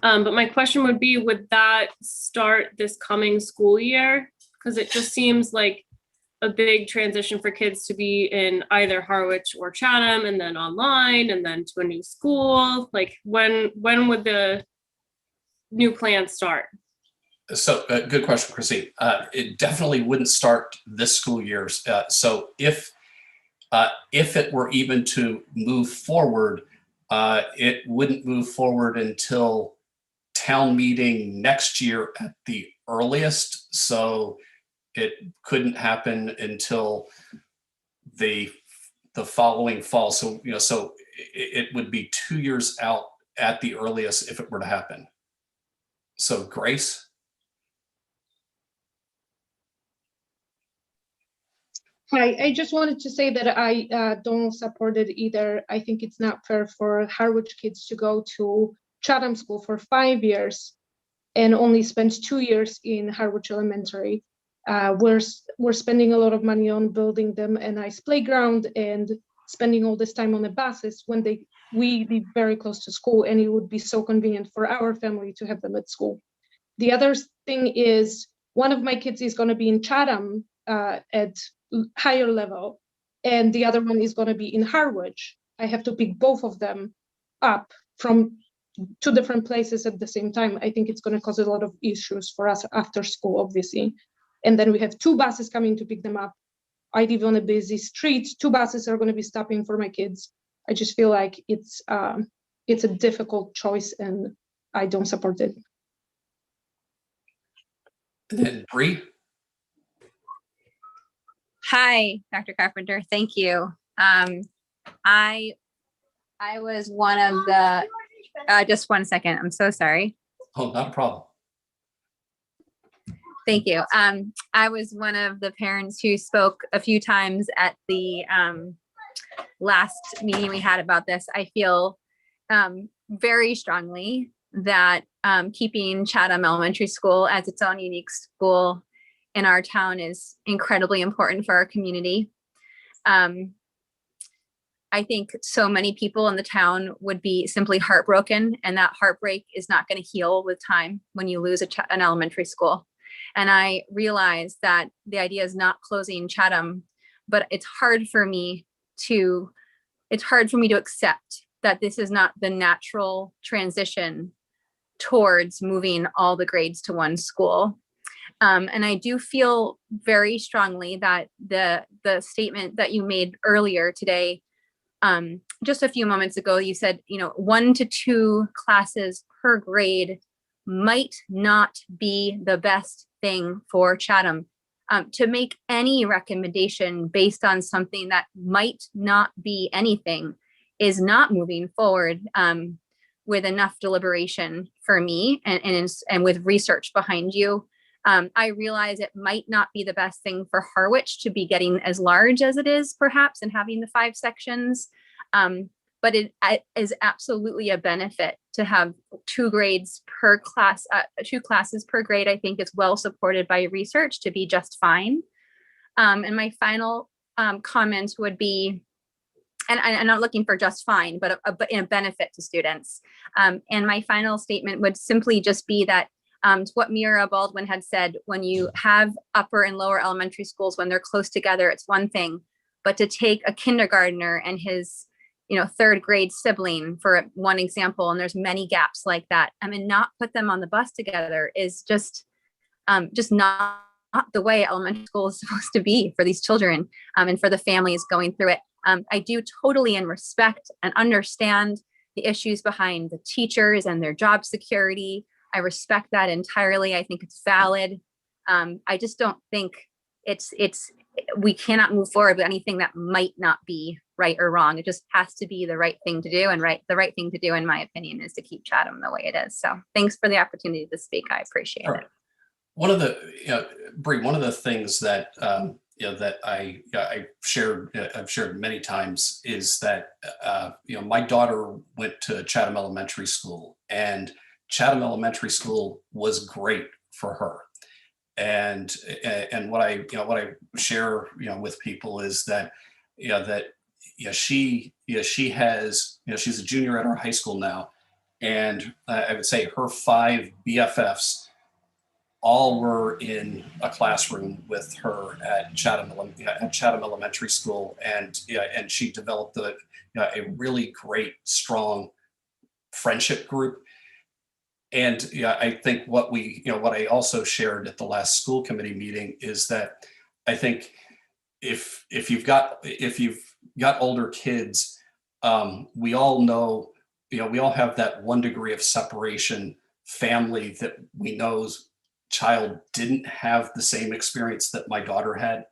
Speaker 12: But my question would be, would that start this coming school year? Because it just seems like a big transition for kids to be in either Harwich or Chatham and then online and then to a new school. Like when would the new plan start?
Speaker 2: So good question, Chrissy. It definitely wouldn't start this school year. So if If it were even to move forward, it wouldn't move forward until town meeting next year at the earliest. So it couldn't happen until the following fall. So, so it would be 2 years out at the earliest if it were to happen. So Grace?
Speaker 13: Hi, I just wanted to say that I don't support it either. I think it's not fair for Harwich kids to go to Chatham School for 5 years and only spend 2 years in Harwich Elementary. We're spending a lot of money on building them a nice playground and spending all this time on the buses when we live very close to school, and it would be so convenient for our family to have them at school. The other thing is one of my kids is going to be in Chatham at higher level, and the other one is going to be in Harwich. I have to pick both of them up from 2 different places at the same time. I think it's going to cause a lot of issues for us after school, obviously. And then we have 2 buses coming to pick them up. I live on a busy street. 2 buses are going to be stopping for my kids. I just feel like it's a difficult choice, and I don't support it.
Speaker 2: And then Bree?
Speaker 14: Hi, Dr. Carpenter. Thank you. I was one of the, just 1 second. I'm so sorry.
Speaker 2: Oh, not a problem.
Speaker 14: Thank you. I was one of the parents who spoke a few times at the last meeting we had about this. I feel very strongly that keeping Chatham Elementary School as its own unique school in our town is incredibly important for our community. I think so many people in the town would be simply heartbroken, and that heartbreak is not going to heal with time when you lose an elementary school. And I realize that the idea is not closing Chatham, but it's hard for me to accept that this is not the natural transition towards moving all the grades to one school. And I do feel very strongly that the statement that you made earlier today, just a few moments ago, you said, 1 to 2 classes per grade might not be the best thing for Chatham. To make any recommendation based on something that might not be anything is not moving forward with enough deliberation for me and with research behind you. I realize it might not be the best thing for Harwich to be getting as large as it is, perhaps, and having the 5 sections. But it is absolutely a benefit to have 2 grades per class, 2 classes per grade. I think is well supported by research to be just fine. And my final comment would be, and I'm not looking for just fine, but a benefit to students. And my final statement would simply just be that what Mira Baldwin had said, when you have upper and lower elementary schools, when they're close together, it's one thing, but to take a kindergartner and his 3rd grade sibling for one example, and there's many gaps like that, not put them on the bus together is just not the way elementary school is supposed to be for these children and for the families going through it. I do totally and respect and understand the issues behind the teachers and their job security. I respect that entirely. I think it's valid. I just don't think we cannot move forward with anything that might not be right or wrong. It just has to be the right thing to do. And the right thing to do, in my opinion, is to keep Chatham the way it is. So thanks for the opportunity to speak. I appreciate it.
Speaker 2: One of the, Bree, one of the things that, that I've shared many times is that, my daughter went to Chatham Elementary School, and Chatham Elementary School was great for her. And what I share with people is that she has, she's a junior at our high school now, and I would say her 5 BFFs all were in a classroom with her at Chatham Elementary School, and she developed a really great, strong friendship group. And I think what I also shared at the last school committee meeting is that I think if you've got older kids, we all know, we all have that one degree of separation family that we know's child didn't have the same experience that my daughter had.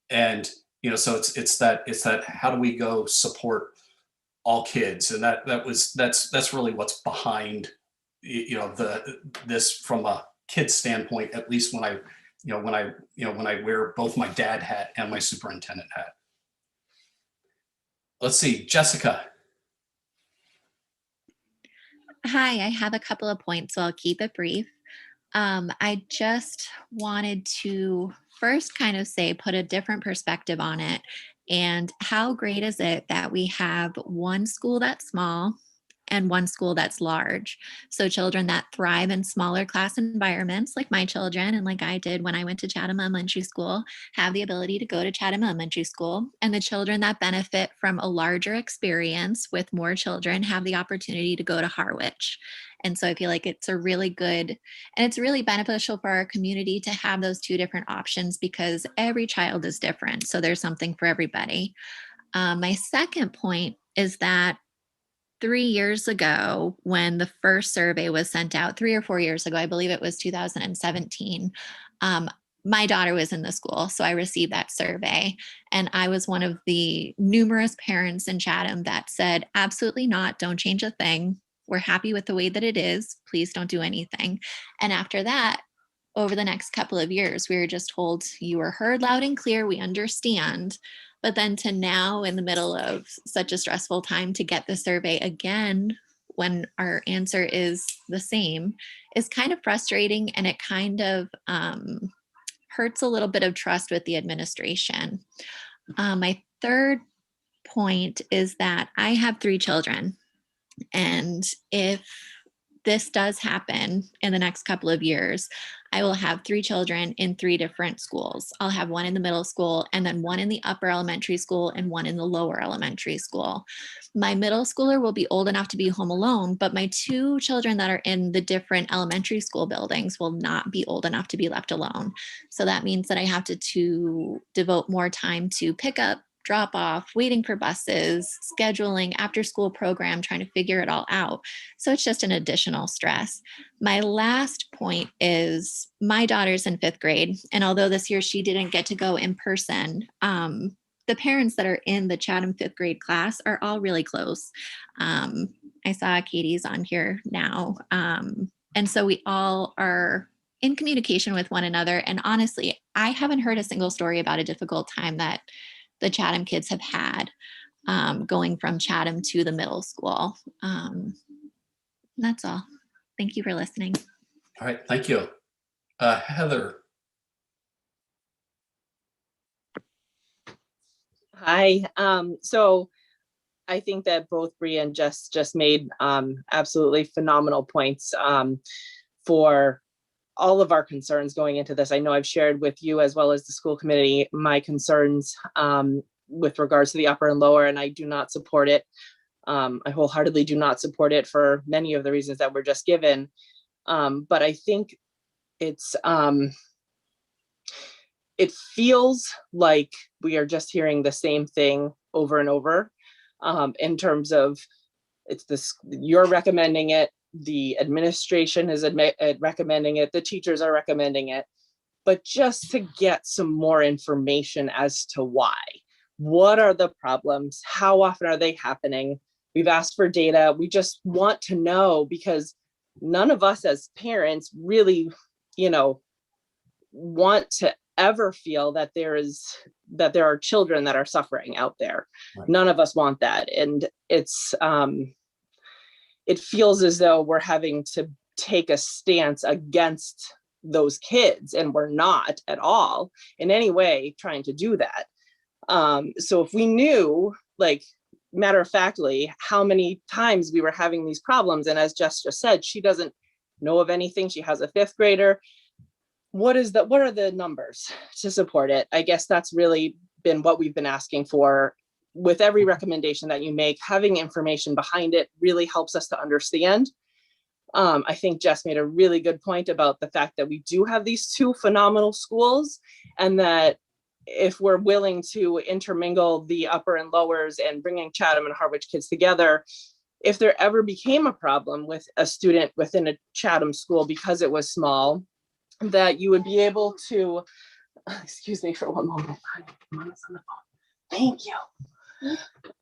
Speaker 2: And, so it's that how do we go support all kids? And that's really what's behind, this from a kid standpoint, at least when I wear both my dad hat and my superintendent hat. Let's see, Jessica.
Speaker 15: Hi, I have a couple of points, so I'll keep it brief. I just wanted to first kind of put a different perspective on it. And how great is it that we have one school that's small and one school that's large? So children that thrive in smaller class environments, like my children and like I did when I went to Chatham Elementary School, have the ability to go to Chatham Elementary School. And the children that benefit from a larger experience with more children have the opportunity to go to Harwich. And so I feel like it's a really good, and it's really beneficial for our community to have those two different options, because every child is different. So there's something for everybody. My second point is that 3 years ago, when the first survey was sent out, 3 or 4 years ago, I believe it was 2017, my daughter was in the school. So I received that survey, and I was one of the numerous parents in Chatham that said, absolutely not, don't change a thing. We're happy with the way that it is. Please don't do anything. And after that, over the next couple of years, we were just told, you were heard loud and clear, we understand. But then to now, in the middle of such a stressful time, to get the survey again when our answer is the same is kind of frustrating, and it kind of hurts a little bit of trust with the administration. My third point is that I have 3 children. And if this does happen in the next couple of years, I will have 3 children in 3 different schools. I'll have one in the middle school, and then one in the upper elementary school, and one in the lower elementary school. My middle schooler will be old enough to be home alone, but my 2 children that are in the different elementary school buildings will not be old enough to be left alone. So that means that I have to devote more time to pick up, drop off, waiting for buses, scheduling after school program, trying to figure it all out. So it's just an additional stress. My last point is my daughter's in 5th grade. And although this year she didn't get to go in person, the parents that are in the Chatham 5th grade class are all really close. I saw Katie's on here now. And so we all are in communication with one another. And honestly, I haven't heard a single story about a difficult time that the Chatham kids have had going from Chatham to the middle school. That's all. Thank you for listening.
Speaker 2: All right, thank you. Heather.
Speaker 9: Hi. So I think that both Bria and Jess just made absolutely phenomenal points for all of our concerns going into this. I know I've shared with you as well as the school committee my concerns with regards to the upper and lower, and I do not support it. I wholeheartedly do not support it for many of the reasons that were just given. But I think it's it feels like we are just hearing the same thing over and over in terms of it's this, you're recommending it, the administration is recommending it, the teachers are recommending it, but just to get some more information as to why. What are the problems? How often are they happening? We've asked for data. We just want to know, because none of us as parents really, want to ever feel that there are children that are suffering out there. Right. None of us want that. And it's, it feels as though we're having to take a stance against those kids, and we're not at all in any way trying to do that. So if we knew, like, matter of factly, how many times we were having these problems, and as Jess just said, she doesn't know of anything. She has a 5th grader. What are the numbers to support it? I guess that's really been what we've been asking for. With every recommendation that you make, having information behind it really helps us to understand. I think Jess made a really good point about the fact that we do have these 2 phenomenal schools, and that if we're willing to intermingle the upper and lowers and bringing Chatham and Harwich kids together, if there ever became a problem with a student within a Chatham school because it was small, that you would be able to, excuse me for one moment. Mama's on the phone. Thank you.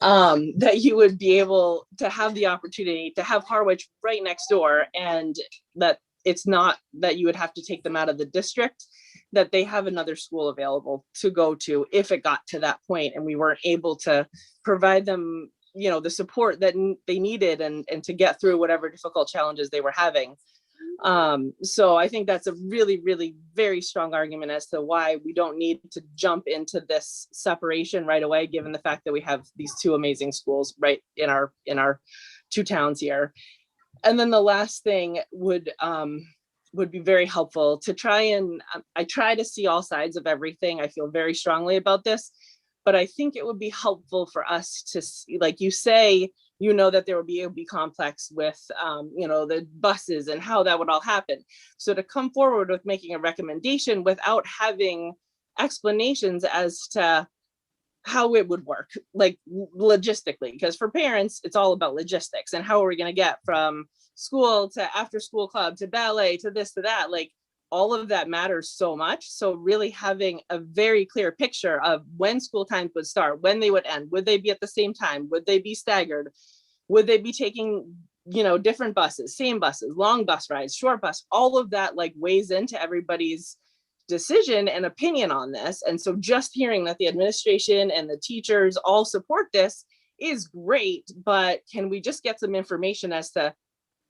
Speaker 9: That you would be able to have the opportunity to have Harwich right next door, and that it's not that you would have to take them out of the district, that they have another school available to go to if it got to that point and we weren't able to provide them, you know, the support that they needed and to get through whatever difficult challenges they were having. So I think that's a really, really very strong argument as to why we don't need to jump into this separation right away, given the fact that we have these two amazing schools right in our two towns here. And then the last thing would be very helpful to try and, I try to see all sides of everything. I feel very strongly about this, but I think it would be helpful for us to see, like you say, you know, that there would be a B complex with, you know, the buses and how that would all happen. So to come forward with making a recommendation without having explanations as to how it would work, like logistically, because for parents, it's all about logistics and how are we going to get from school to after school club to ballet to this to that, like all of that matters so much. So really having a very clear picture of when school times would start, when they would end, would they be at the same time? Would they be staggered? Would they be taking, you know, different buses, same buses, long bus rides, short bus, all of that like weighs into everybody's decision and opinion on this. And so just hearing that the administration and the teachers all support this is great, but can we just get some information as to,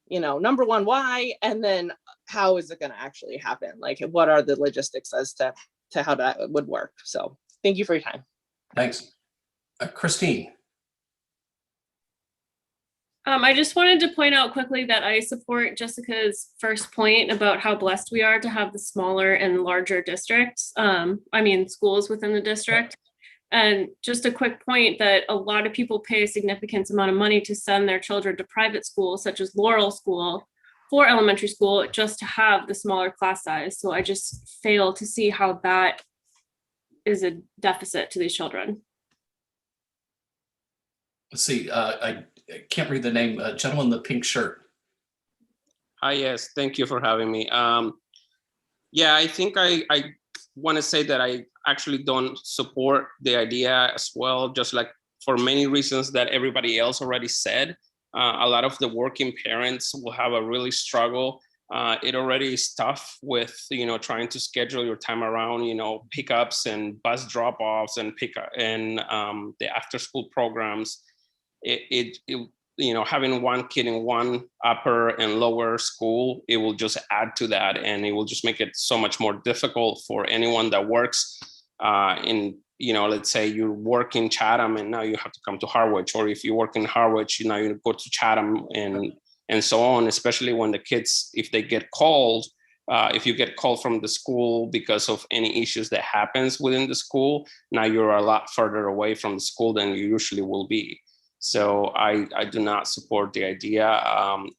Speaker 9: you know, number one, why, and then how is it going to actually happen? Like, what are the logistics as to how that would work? So thank you for your time.
Speaker 2: Thanks. Christine.
Speaker 12: I just wanted to point out quickly that I support Jessica's first point about how blessed we are to have the smaller and larger districts. Schools within the district. And just a quick point that a lot of people pay a significant amount of money to send their children to private schools, such as Laurel School, for elementary school, just to have the smaller class size. So I just fail to see how that is a deficit to these children.
Speaker 2: Let's see, I can't read the name, gentleman in the pink shirt.
Speaker 8: Hi, yes, thank you for having me. Yeah, I think I want to say that I actually don't support the idea as well, just like for many reasons that everybody else already said. A lot of the working parents will have a really struggle. It already is tough with, you know, trying to schedule your time around, you know, pickups and bus drop-offs and pickup and the after-school programs. It you know, having one kid in one upper and lower school, it will just add to that, and it will just make it so much more difficult for anyone that works in, you know, let's say you work in Chatham and now you have to come to Harwich, or if you work in Harwich, now you go to Chatham and so on, especially when the kids, if they get called, if you get called from the school because of any issues that happens within the school, now you're a lot further away from the school than you usually will be. So I do not support the idea.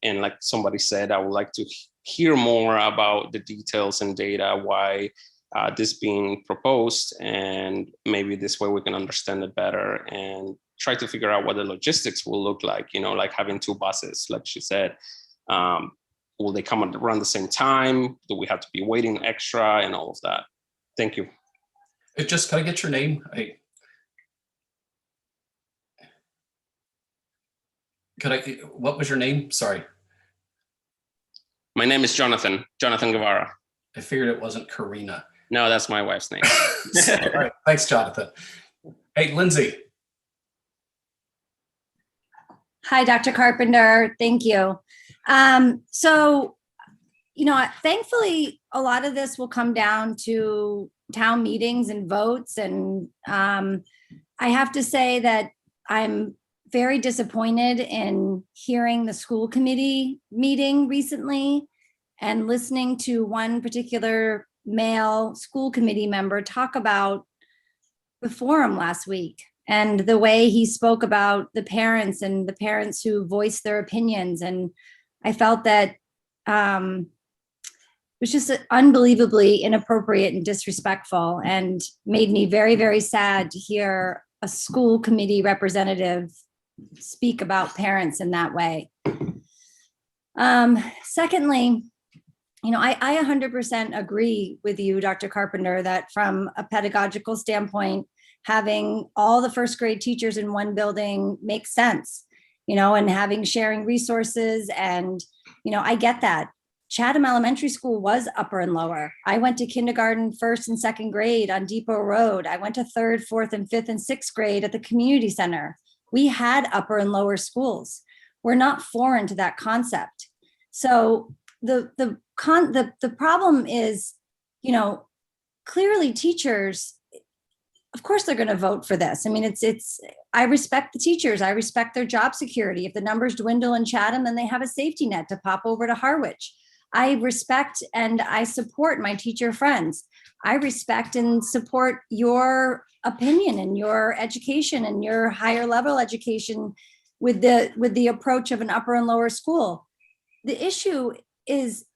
Speaker 8: And like somebody said, I would like to hear more about the details and data, why this being proposed, and maybe this way we can understand it better and try to figure out what the logistics will look like, you know, like having two buses, like she said. Will they come around the same time? Do we have to be waiting extra and all of that? Thank you.
Speaker 2: Just, can I get your name? What was your name? Sorry.
Speaker 8: My name is Jonathan Guevara.
Speaker 2: I figured it wasn't Karina.
Speaker 8: No, that's my wife's name.
Speaker 2: All right, thanks, Jonathan. Hey, Lindsay.
Speaker 16: Hi, Dr. Carpenter. Thank you. So, you know, thankfully, a lot of this will come down to town meetings and votes. And I have to say that I'm very disappointed in hearing the school committee meeting recently and listening to one particular male school committee member talk about the forum last week and the way he spoke about the parents and the parents who voiced their opinions. And I felt that was just unbelievably inappropriate and disrespectful, and made me very, very sad to hear a school committee representative speak about parents in that way. Secondly, I 100% agree with you, Dr. Carpenter, that from a pedagogical standpoint, having all the first grade teachers in one building makes sense, and having sharing resources. And, I get that. Chatham Elementary School was upper and lower. I went to kindergarten, first and second grade on Depot Road. I went to third, fourth, and fifth and sixth grade at the community center. We had upper and lower schools. We're not foreign to that concept. So the problem is, clearly teachers, of course they're going to vote for this. I mean, I respect the teachers. I respect their job security. If the numbers dwindle in Chatham, then they have a safety net to pop over to Harwich. I respect and I support my teacher friends. I respect and support your opinion and your education and your higher level education with the approach of an upper and lower school. The issue is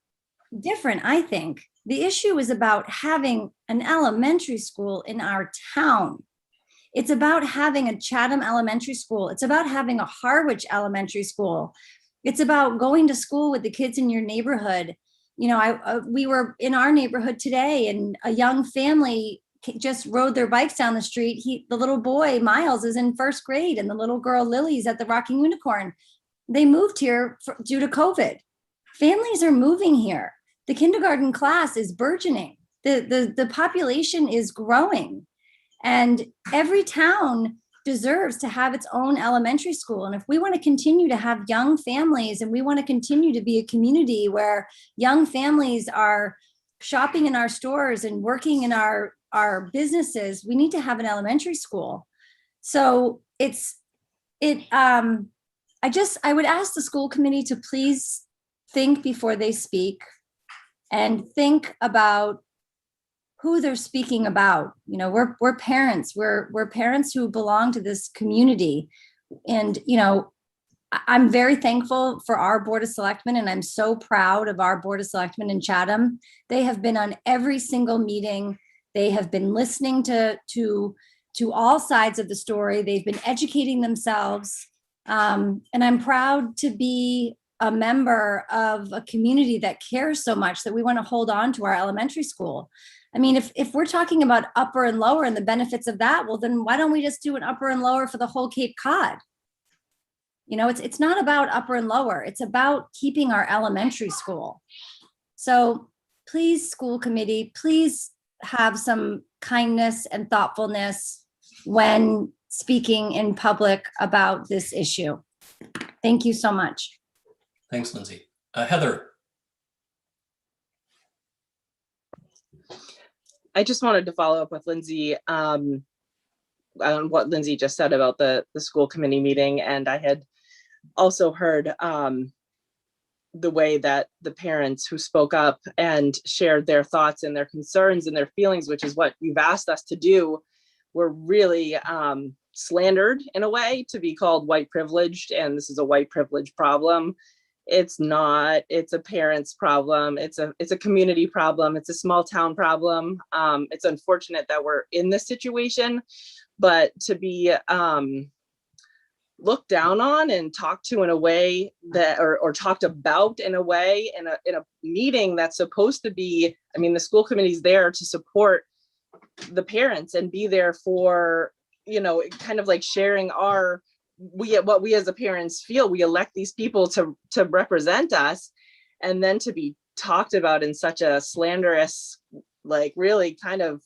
Speaker 16: different, I think. The issue is about having an elementary school in our town. It's about having a Chatham Elementary School. It's about having a Harwich Elementary School. It's about going to school with the kids in your neighborhood. We were in our neighborhood today, and a young family just rode their bikes down the street. The little boy, Miles, is in first grade, and the little girl, Lily's at the Rocking Unicorn. They moved here due to COVID. Families are moving here. The kindergarten class is burgeoning. The population is growing. And every town deserves to have its own elementary school. And if we want to continue to have young families, and we want to continue to be a community where young families are shopping in our stores and working in our businesses, we need to have an elementary school. So I would ask the school committee to please think before they speak, and think about who they're speaking about. We're parents. We're parents who belong to this community. And, I'm very thankful for our Board of Selectmen, and I'm so proud of our Board of Selectmen in Chatham. They have been on every single meeting. They have been listening to all sides of the story. They've been educating themselves. And I'm proud to be a member of a community that cares so much that we want to hold on to our elementary school. I mean, if we're talking about upper and lower and the benefits of that, well, then why don't we just do an upper and lower for the whole Cape Cod? It's not about upper and lower. It's about keeping our elementary school. So please, school committee, please have some kindness and thoughtfulness when speaking in public about this issue. Thank you so much.
Speaker 2: Thanks, Lindsay. Heather.
Speaker 9: I just wanted to follow up with Lindsay on what Lindsay just said about the school committee meeting. And I had also heard the way that the parents who spoke up and shared their thoughts and their concerns and their feelings, which is what you've asked us to do, were really slandered in a way to be called white privileged. And this is a white privilege problem. It's not. It's a parent's problem. It's a community problem. It's a small town problem. It's unfortunate that we're in this situation, but to be looked down on and talked to in a way that, or talked about in a way in a meeting that's supposed to be, I mean, the school committee's there to support the parents and be there for, kind of like sharing what we as a parents feel. We elect these people to represent us, and then to be talked about in such a slanderous, like really kind of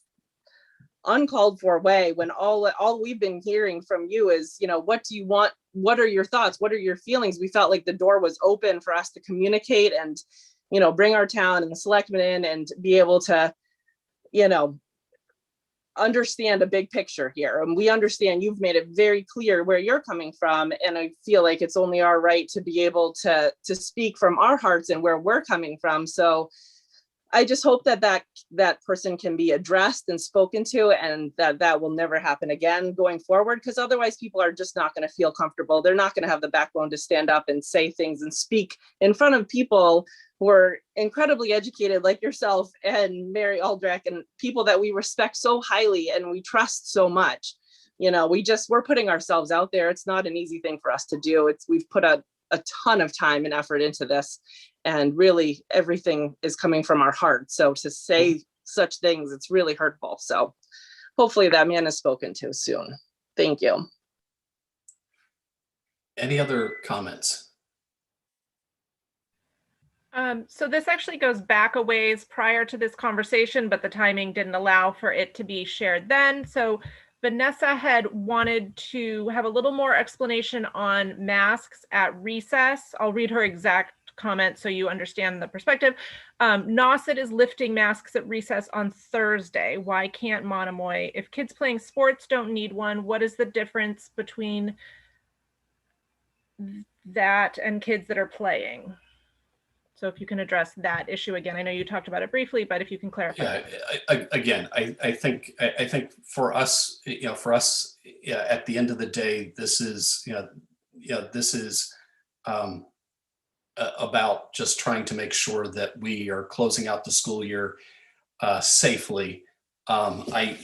Speaker 9: uncalled for way, when all we've been hearing from you is, what do you want? What are your thoughts? What are your feelings? We felt like the door was open for us to communicate and, bring our town and the selectmen in and be able to, understand a big picture here. And we understand you've made it very clear where you're coming from. And I feel like it's only our right to be able to speak from our hearts and where we're coming from. So I just hope that that person can be addressed and spoken to, and that will never happen again going forward, because otherwise people are just not going to feel comfortable. They're not going to have the backbone to stand up and say things and speak in front of people who are incredibly educated, like yourself and Mary Aldrich, and people that we respect so highly and we trust so much. You know, we're putting ourselves out there. It's not an easy thing for us to do. We've put a ton of time and effort into this, and really everything is coming from our heart. So to say such things, it's really hurtful. So hopefully that man is spoken to soon. Thank you.
Speaker 2: Any other comments?
Speaker 4: So this actually goes back a ways prior to this conversation, but the timing didn't allow for it to be shared then. So Vanessa had wanted to have a little more explanation on masks at recess. I'll read her exact comment so you understand the perspective. Nauset is lifting masks at recess on Thursday. Why can't Monomoy? If kids playing sports don't need one, what is the difference between that and kids that are playing? So if you can address that issue again, I know you talked about it briefly, but if you can clarify.
Speaker 2: Yeah, again, I think for us, at the end of the day, this is, this is about just trying to make sure that we are closing out the school year safely. And I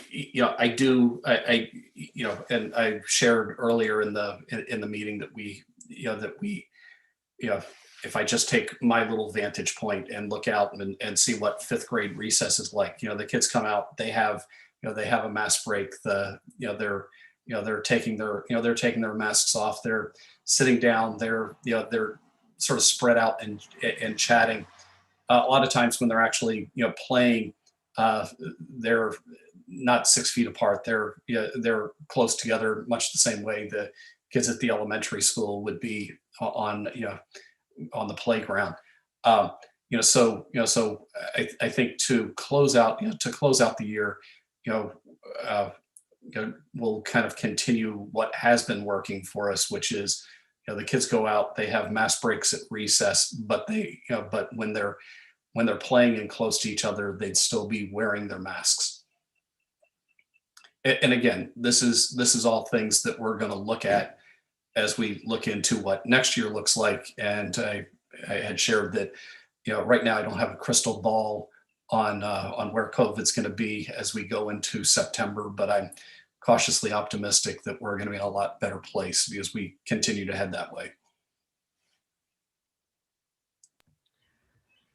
Speaker 2: shared earlier in the meeting that we if I just take my little vantage point and look out and see what fifth grade recess is like, the kids come out, they have a mask break. They're taking their masks off. They're sitting down. They're sort of spread out and chatting. A lot of times when they're actually playing, they're not 6 feet apart. They're close together, much the same way the kids at the elementary school would be on the playground. So I think to close out the year, we'll kind of continue what has been working for us, which is, the kids go out, they have mask breaks at recess, but but when they're playing and close to each other, they'd still be wearing their masks. And again, this is all things that we're going to look at as we look into what next year looks like. And I had shared that, right now I don't have a crystal ball on where COVID's going to be as we go into September, but I'm cautiously optimistic that we're going to be in a lot better place because we continue to head that way.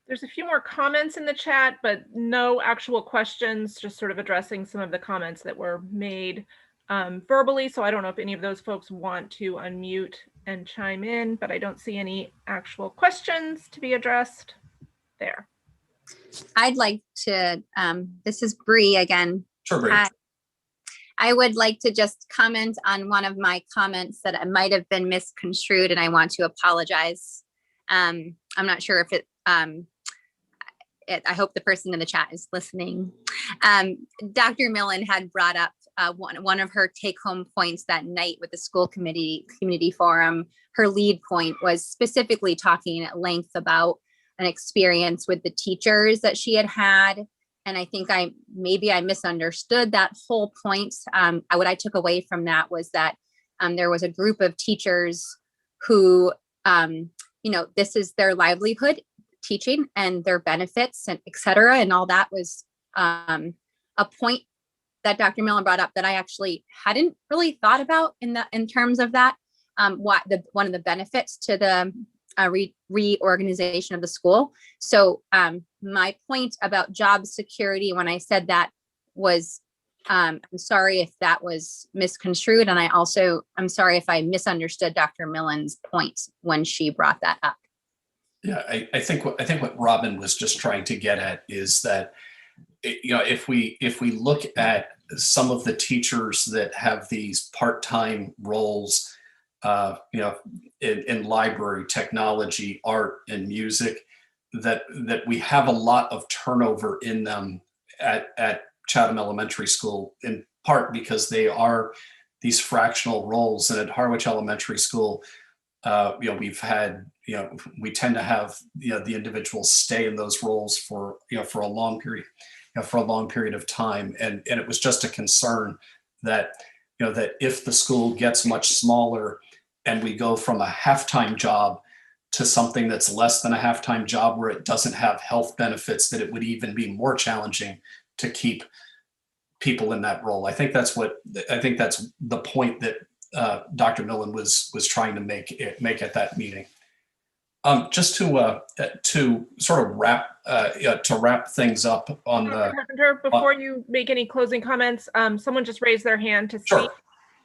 Speaker 4: There's a few more comments in the chat, but no actual questions, just sort of addressing some of the comments that were made verbally. So I don't know if any of those folks want to unmute and chime in, but I don't see any actual questions to be addressed there.
Speaker 14: I'd like to, this is Bree again.
Speaker 2: Sure, Bree.
Speaker 14: I would like to just comment on one of my comments that might have been misconstrued, and I want to apologize. I'm not sure if I hope the person in the chat is listening. Dr. Millen had brought up one of her take-home points that night with the school community forum. Her lead point was specifically talking at length about an experience with the teachers that she had had. And I think I misunderstood that whole point. What I took away from that was that there was a group of teachers who, this is their livelihood, teaching, and their benefits and et cetera. And all that was a point that Dr. Millen brought up that I actually hadn't really thought about in terms of that. One of the benefits to the reorganization of the school. So my point about job security, when I said that, was I'm sorry if that was misconstrued, and I'm sorry if I misunderstood Dr. Millen's point when she brought that up.
Speaker 2: Yeah, I think what Robin was just trying to get at is that, if we look at some of the teachers that have these part-time roles, in library, technology, art, and music, that we have a lot of turnover in them at Chatham Elementary School, in part because they are these fractional roles. And at Harwich Elementary School, we've had, we tend to have, the individuals stay in those roles for, for a long period, for a long period of time. And it was just a concern that, that if the school gets much smaller and we go from a half-time job to something that's less than a half-time job where it doesn't have health benefits, that it would even be more challenging to keep people in that role. I think that's the point that Dr. Millen was trying to make at that meeting. Just to sort of wrap things up on
Speaker 4: Dr. Carpenter, before you make any closing comments, someone just raised their hand to speak.
Speaker 2: Sure.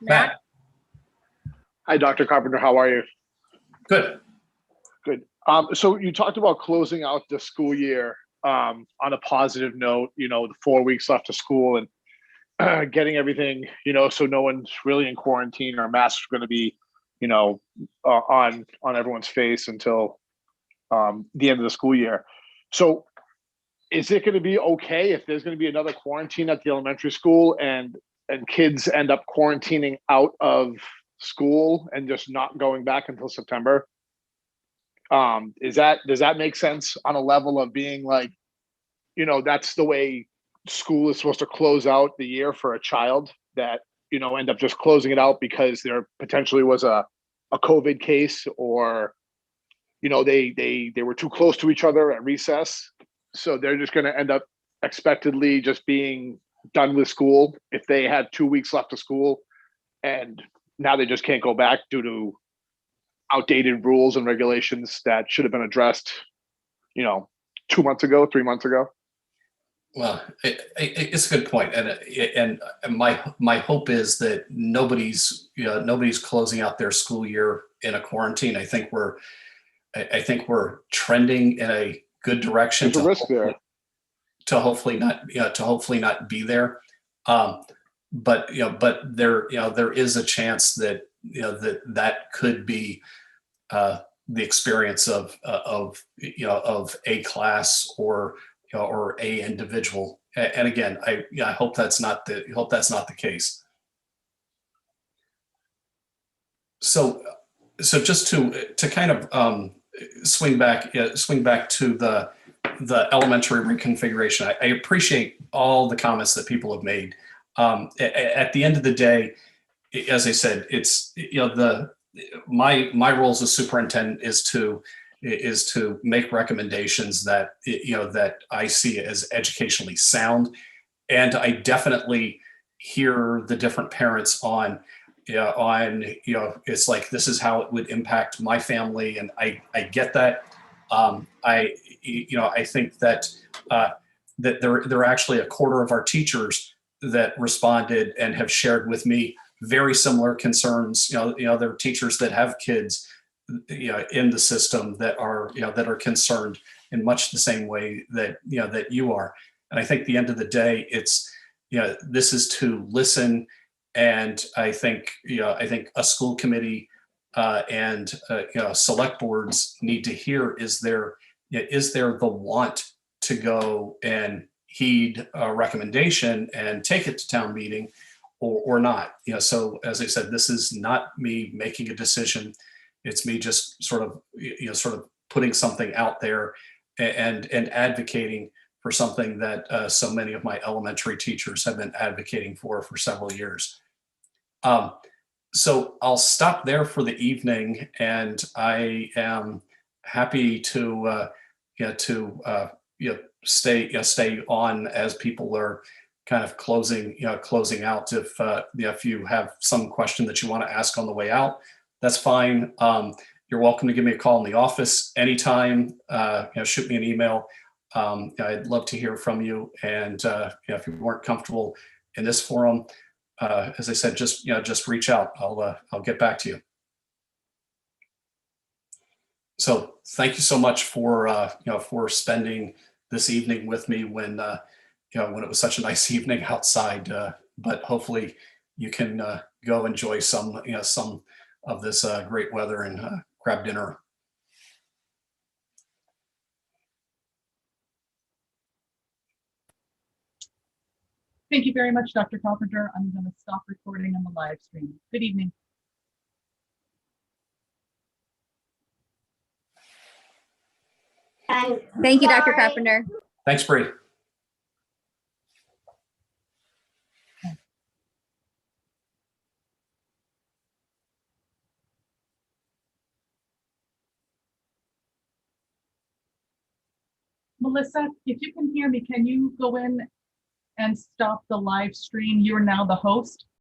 Speaker 2: Matt.
Speaker 17: Hi, Dr. Carpenter. How are you?
Speaker 2: Good.
Speaker 17: Good. So you talked about closing out the school year on a positive note, the 4 weeks left of school and getting everything, so no one's really in quarantine or masks are going to be, on everyone's face until the end of the school year. So is it going to be okay if there's going to be another quarantine at the elementary school and kids end up quarantining out of school and just not going back until September? Does that make sense on a level of being like, that's the way school is supposed to close out the year for a child, that, end up just closing it out because there potentially was a COVID case, or, they were too close to each other at recess. So they're just going to end up expectedly just being done with school if they had 2 weeks left of school and now they just can't go back due to outdated rules and regulations that should have been addressed, 2 months ago, 3 months ago.
Speaker 2: Well, it's a good point, and my hope is that nobody's closing out their school year in a quarantine. I think we're trending in a good direction.
Speaker 17: There's a risk there.
Speaker 2: To hopefully not be there, but there is a chance that that could be the experience of a class or a individual. And again, I hope that's not the case. So just to kind of swing back to the elementary reconfiguration. I appreciate all the comments that people have made. At the end of the day, as I said, it's my role as a superintendent is to make recommendations that that I see as educationally sound, and I definitely hear the different parents on it's like, this is how it would impact my family, and I get that. I think that that there are actually a quarter of our teachers that responded and have shared with me very similar concerns. There are teachers that have kids, in the system that are concerned in much the same way that that you are. And I think at the end of the day, it's this is to listen. And I think a school committee and select boards need to hear, is there the want to go and heed a recommendation and take it to town meeting or not. So as I said, this is not me making a decision. It's me just sort of putting something out there and advocating for something that so many of my elementary teachers have been advocating for several years. So I'll stop there for the evening, and I am happy to stay on as people are kind of closing out. If you have some question that you want to ask on the way out, that's fine. You're welcome to give me a call in the office anytime. Shoot me an email. I'd love to hear from you. And if you weren't comfortable in this forum, as I said, just reach out. I'll get back to you. So thank you so much for for spending this evening with me when when it was such a nice evening outside. But hopefully you can go enjoy some of this great weather and grab dinner.
Speaker 5: Thank you very much, Dr. Carpenter. I'm going to stop recording on the live stream. Good evening.
Speaker 14: Thank you, Dr. Carpenter.
Speaker 2: Thanks, Bree.
Speaker 5: Melissa, if you can hear me, can you go in and stop the live stream? You're now the host.